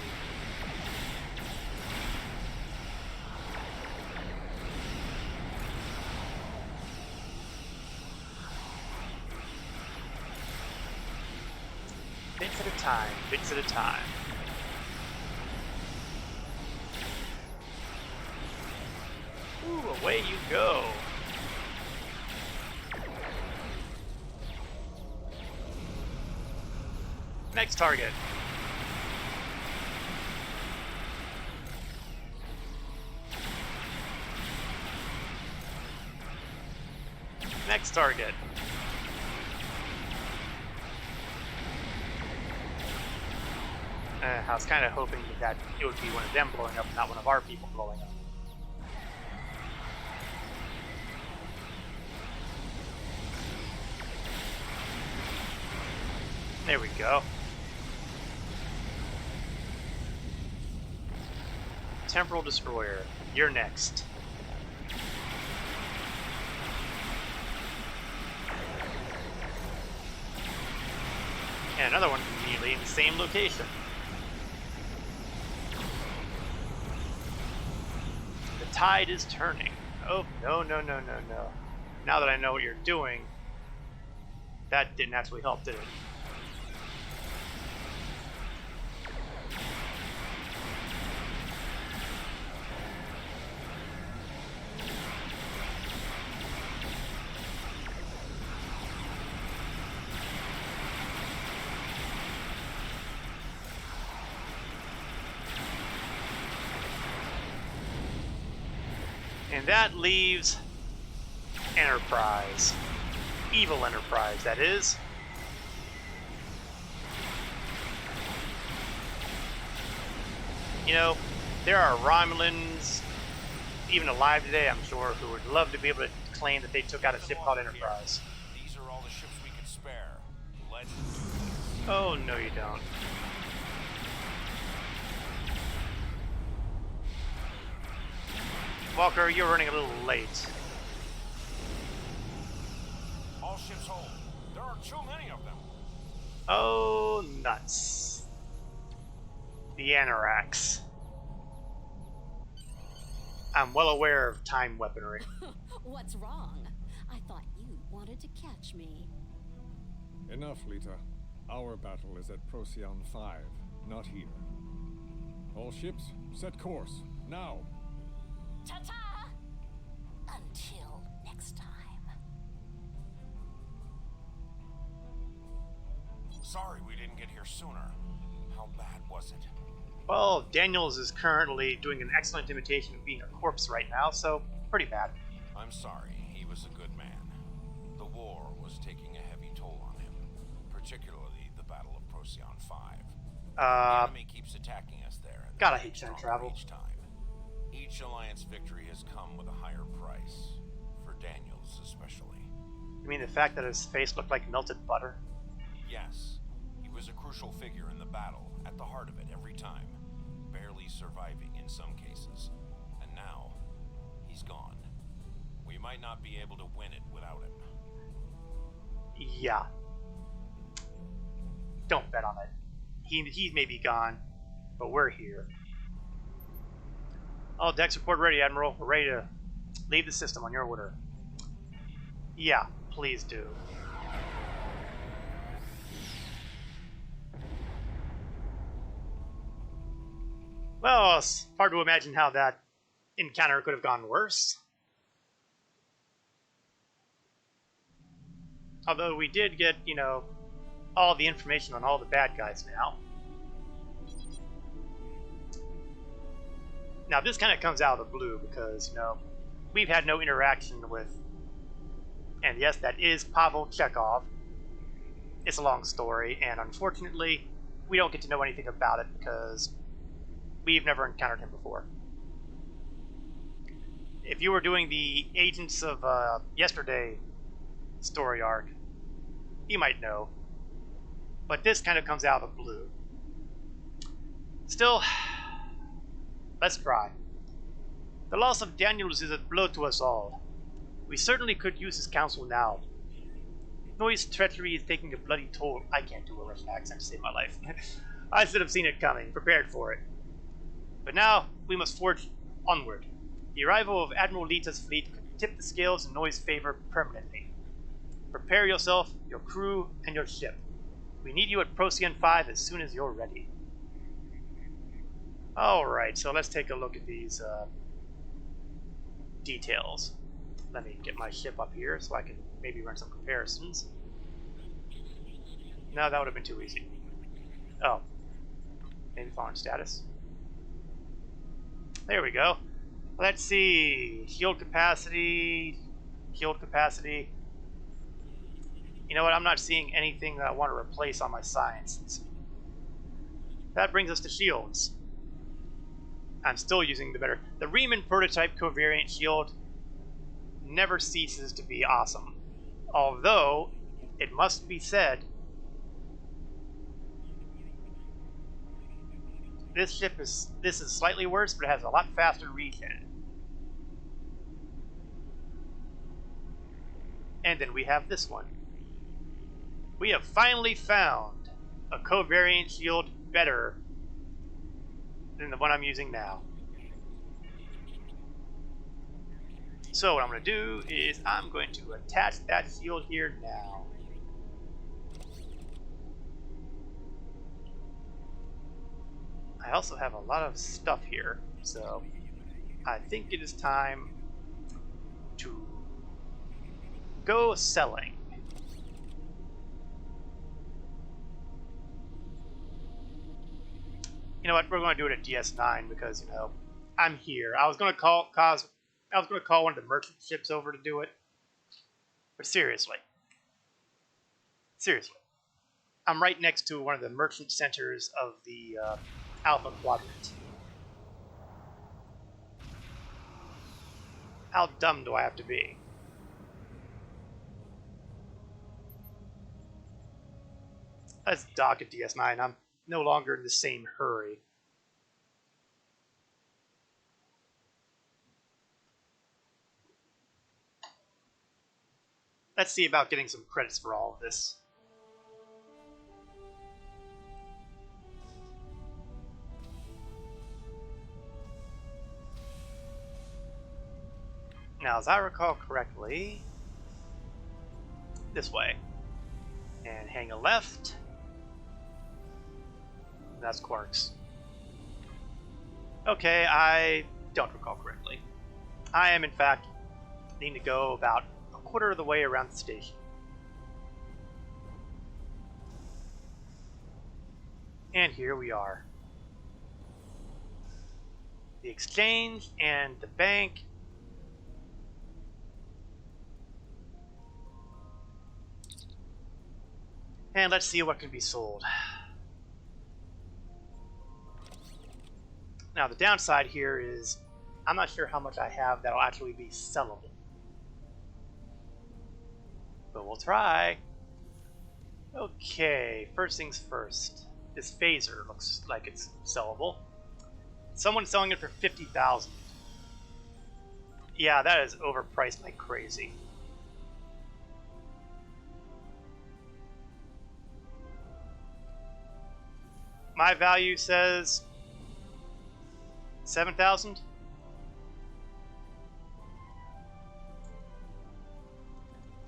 Bits at a time, bits at a time. Ooh, away you go. Next target. Next target. I was kind of hoping that it would be one of them blowing up, not one of our people blowing up. There we go. Temporal Destroyer, you're next. And another one conveniently in the same location. The tide is turning. Oh, no, no, no, no, no. Now that I know what you're doing, that didn't actually help, did it? And that leaves Enterprise. Evil Enterprise, that is. You know, there are Romulans, even alive today, I'm sure, who would love to be able to claim that they took out a ship called Enterprise. These are all the ships we can spare. Let's do this. Oh, no you don't. Walker, you're running a little late. All ships hold. There are too many of them. Oh, nuts. The Anoraks. I'm well aware of time weaponry. What's wrong? I thought you wanted to catch me. Enough, Lita. Our battle is at Procyon 5, not here. All ships, set course, now! Ta-ta! Until next time. Sorry we didn't get here sooner. How bad was it? Well, Daniels is currently doing an excellent imitation of being a corpse right now, so pretty bad. I'm sorry. He was a good man. The war was taking a heavy toll on him, particularly the Battle of Procyon 5. The enemy keeps attacking us there. And gotta hate time travel. Each time. Each Alliance victory has come with a higher price. For Daniels especially. You mean the fact that his face looked like melted butter? Yes. He was a crucial figure in the battle, at the heart of it every time. Barely surviving in some cases. And now, he's gone. We might not be able to win it without him. Yeah. Don't bet on it. He may be gone, but we're here. All decks report ready, Admiral. We're ready to leave the system on your order. Yeah, please do. Well, it's hard to imagine how that encounter could have gone worse. Although we did get, you know, all the information on all the bad guys now. Now, this kind of comes out of the blue because, you know, we've had no interaction with, and yes, that is Pavel Chekhov. It's a long story, and unfortunately, we don't get to know anything about it because we've never encountered him before. If you were doing the Agents of Yesterday story arc, you might know. But this kind of comes out of the blue. Still, let's try. The loss of Daniels is a blow to us all. We certainly could use his counsel now. Noy's treachery is taking a bloody toll. I can't do a Russian accent to save my life. I should have seen it coming, prepared for it. But now, we must forge onward. The arrival of Admiral Lita's fleet could tip the scales in Noy's favor permanently. Prepare yourself, your crew, and your ship. We need you at Procyon 5 as soon as you're ready. Alright, so let's take a look at these details. Let me get my ship up here so I can maybe run some comparisons. No, that would have been too easy. Oh. Maybe foreign status. There we go. Let's see. Shield capacity. Shield capacity. You know what? I'm not seeing anything that I want to replace on my sciences. That brings us to shields. I'm still using the better. The Riemann prototype covariant shield never ceases to be awesome. Although, it must be said, this is slightly worse, but it has a lot faster regen. And then we have this one. We have finally found a covariant shield better than the one I'm using now. So what I'm going to do is I'm going to attach that shield here now. I also have a lot of stuff here, so I think it is time to go selling. You know what? We're going to do it at DS9 because, you know, I'm here. I was going to call one of the merchant ships over to do it, but seriously, I'm right next to one of the merchant centers of the Alpha Quadrant. How dumb do I have to be? Let's dock at DS9. I'm no longer in the same hurry. Let's see about getting some credits for all of this. Now, as I recall correctly, this way. And hang a left. That's Quarks. Okay, I don't recall correctly. I am, in fact, needing to go about a quarter of the way around the station. And here we are. The exchange and the bank. And let's see what can be sold. Now the downside here is I'm not sure how much I have that'll actually be sellable. But we'll try. Okay, first things first. This phaser looks like it's sellable. Someone's selling it for 50,000. Yeah, that is overpriced like crazy. My value says 7,000.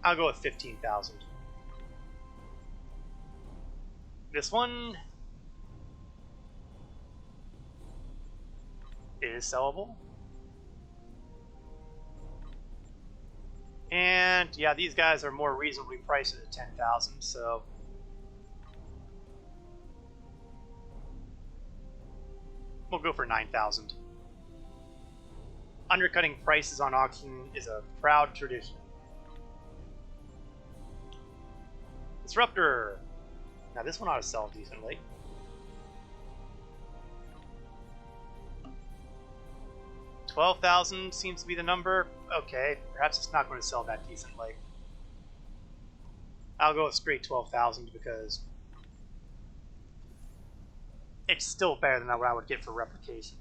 I'll go with 15,000. This one is sellable. And yeah, these guys are more reasonably priced at 10,000, so we'll go for 9,000. Undercutting prices on auction is a proud tradition. Disruptor. Now this one ought to sell decently. $12,000 seems to be the number. Okay, perhaps it's not going to sell that decently. I'll go with straight 12,000 because it's still better than what I would get for replication.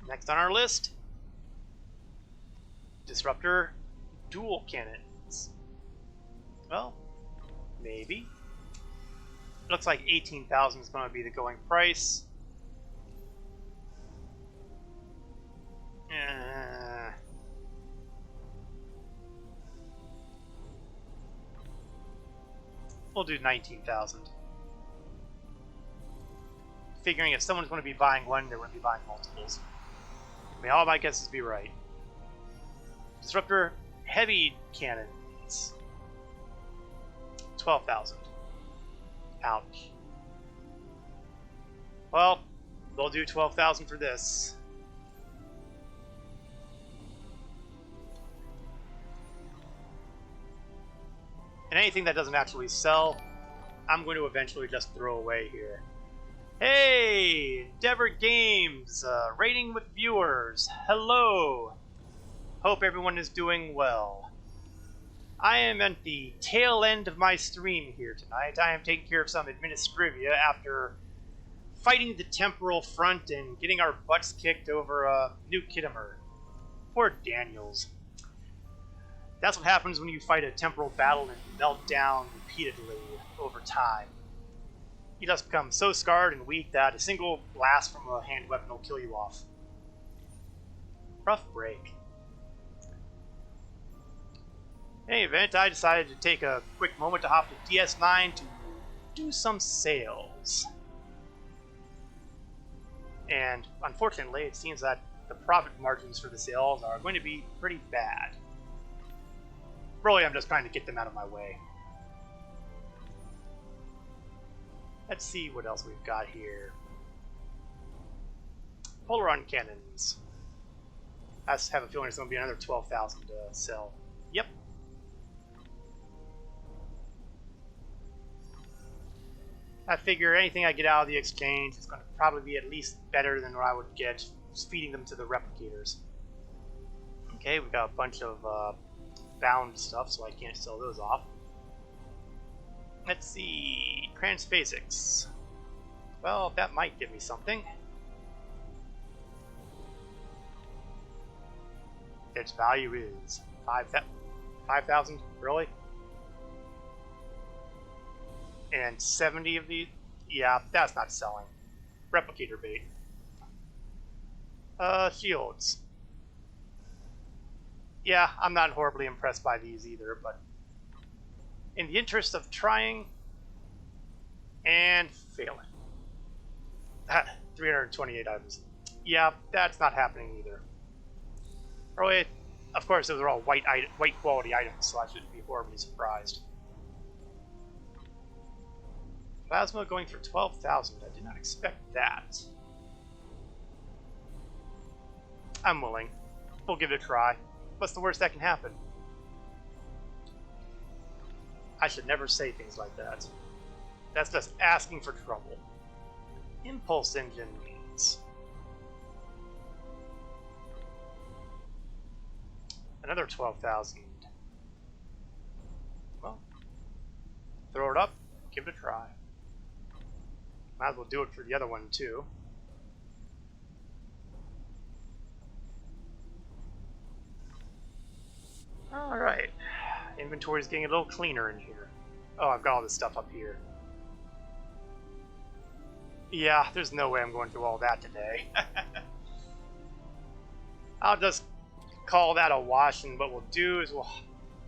Next on our list, Disruptor dual cannons. Well, maybe. Looks like 18,000 is going to be the going price. We'll do 19,000. Figuring if someone's going to be buying one, they're going to be buying multiples. I mean, all my guesses be right. Disruptor heavy cannons. 12,000. Ouch. Well, we'll do 12,000 for this. And anything that doesn't actually sell, I'm going to eventually just throw away here. Hey! Endeavor Games! Rating with viewers. Hello! Hope everyone is doing well. I am at the tail end of my stream here tonight. I am taking care of some administrivia after fighting the temporal front and getting our butts kicked over New Kittimer. Poor Daniels. That's what happens when you fight a temporal battle and melt down repeatedly over time. You just become so scarred and weak that a single blast from a hand weapon will kill you off. Rough break. In any event, I decided to take a quick moment to hop to DS9 to do some sales. And unfortunately, it seems that the profit margins for the sales are going to be pretty bad. Really, I'm just trying to get them out of my way. Let's see what else we've got here. Polaron cannons. I have a feeling it's going to be another 12,000 to sell. Yep. I figure anything I get out of the exchange is going to probably be at least better than what I would get feeding them to the replicators. Okay, we've got a bunch of bound stuff, so I can't sell those off. Let's see, transphasics. Well, that might give me something. Its value is 5,000, really? And 70 of these? Yeah, that's not selling. Replicator bait. Shields. Yeah, I'm not horribly impressed by these either, but in the interest of trying and failing. 328 items. Yeah, that's not happening either. Probably, of course, those are all white quality items, so I shouldn't be horribly surprised. Plasma going for 12,000. I did not expect that. I'm willing. We'll give it a try. What's the worst that can happen? I should never say things like that. That's just asking for trouble. Impulse engine means another 12,000. Well, throw it up, give it a try. Might as well do it for the other one too. Alright. Inventory's getting a little cleaner in here. Oh, I've got all this stuff up here. Yeah, there's no way I'm going through all that today. I'll just call that a wash, and what we'll do is we'll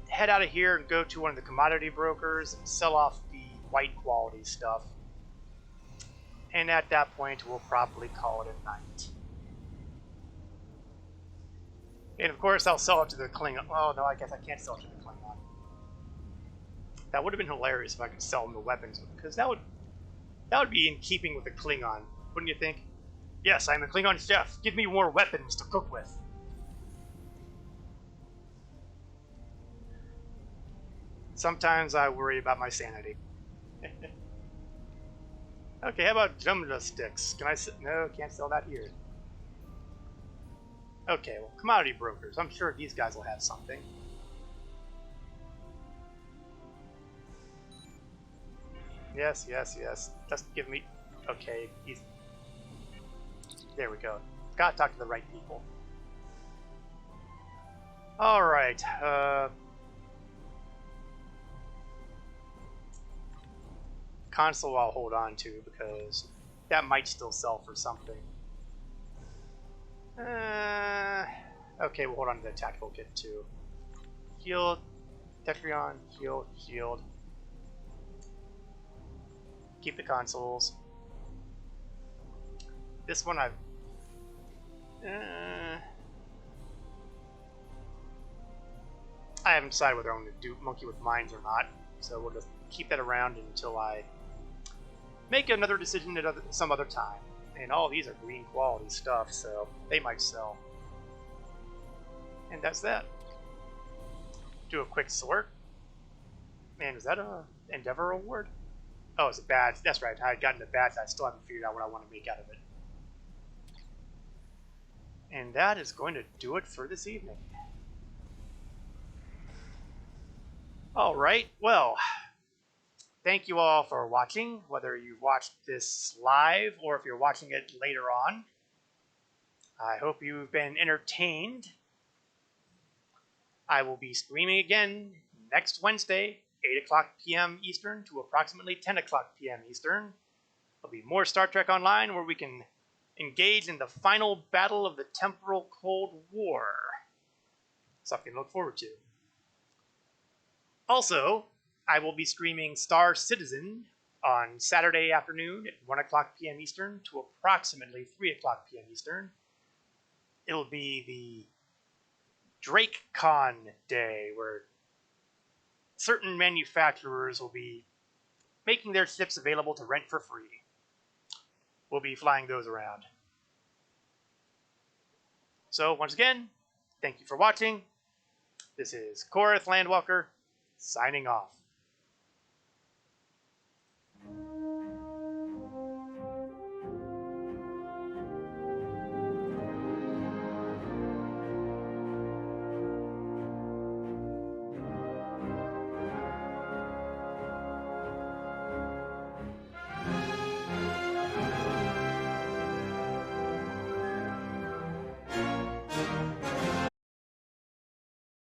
head out of here and go to one of the commodity brokers and sell off the white quality stuff. And at that point, we'll probably call it a night. And of course, I'll sell it to the Klingon. Oh, no, I guess I can't sell it to the Klingon. That would have been hilarious if I could sell them the weapons, because that would be in keeping with the Klingon, wouldn't you think? Yes, I'm a Klingon chef. Give me more weapons to cook with. Sometimes I worry about my sanity. Okay, how about Jumda sticks? Can I no, can't sell that here. Okay, well, commodity brokers. I'm sure these guys will have something. Yes, yes, yes. Just give me... Okay, there we go. Gotta talk to the right people. Alright, console I'll hold on to because that might still sell for something. Okay, we'll hold on to the tactical kit too. Heal, Tetrion, heal, shield. Keep the consoles. This one I haven't decided whether I'm going to do Monkey with Mines or not, so we'll just keep that around until I make another decision at some other time. And all these are green quality stuff, so they might sell. And that's that. Do a quick sort. Man, is that a Endeavor award? Oh, it's a badge. That's right. I had gotten the badge. I still haven't figured out what I want to make out of it. And that is going to do it for this evening. Alright, well, thank you all for watching, whether you watched this live or if you're watching it later on. I hope you've been entertained. I will be streaming again next Wednesday, 8 o'clock p.m. Eastern to approximately 10 o'clock p.m. Eastern. There'll be more Star Trek Online where we can engage in the final battle of the temporal Cold War. Something to look forward to. Also, I will be streaming Star Citizen on Saturday afternoon at 1 o'clock p.m. Eastern to approximately 3 o'clock p.m. Eastern. It'll be the DrakeCon day, where certain manufacturers will be making their ships available to rent for free. We'll be flying those around. So, once again, thank you for watching. This is Korath Landwalker, signing off.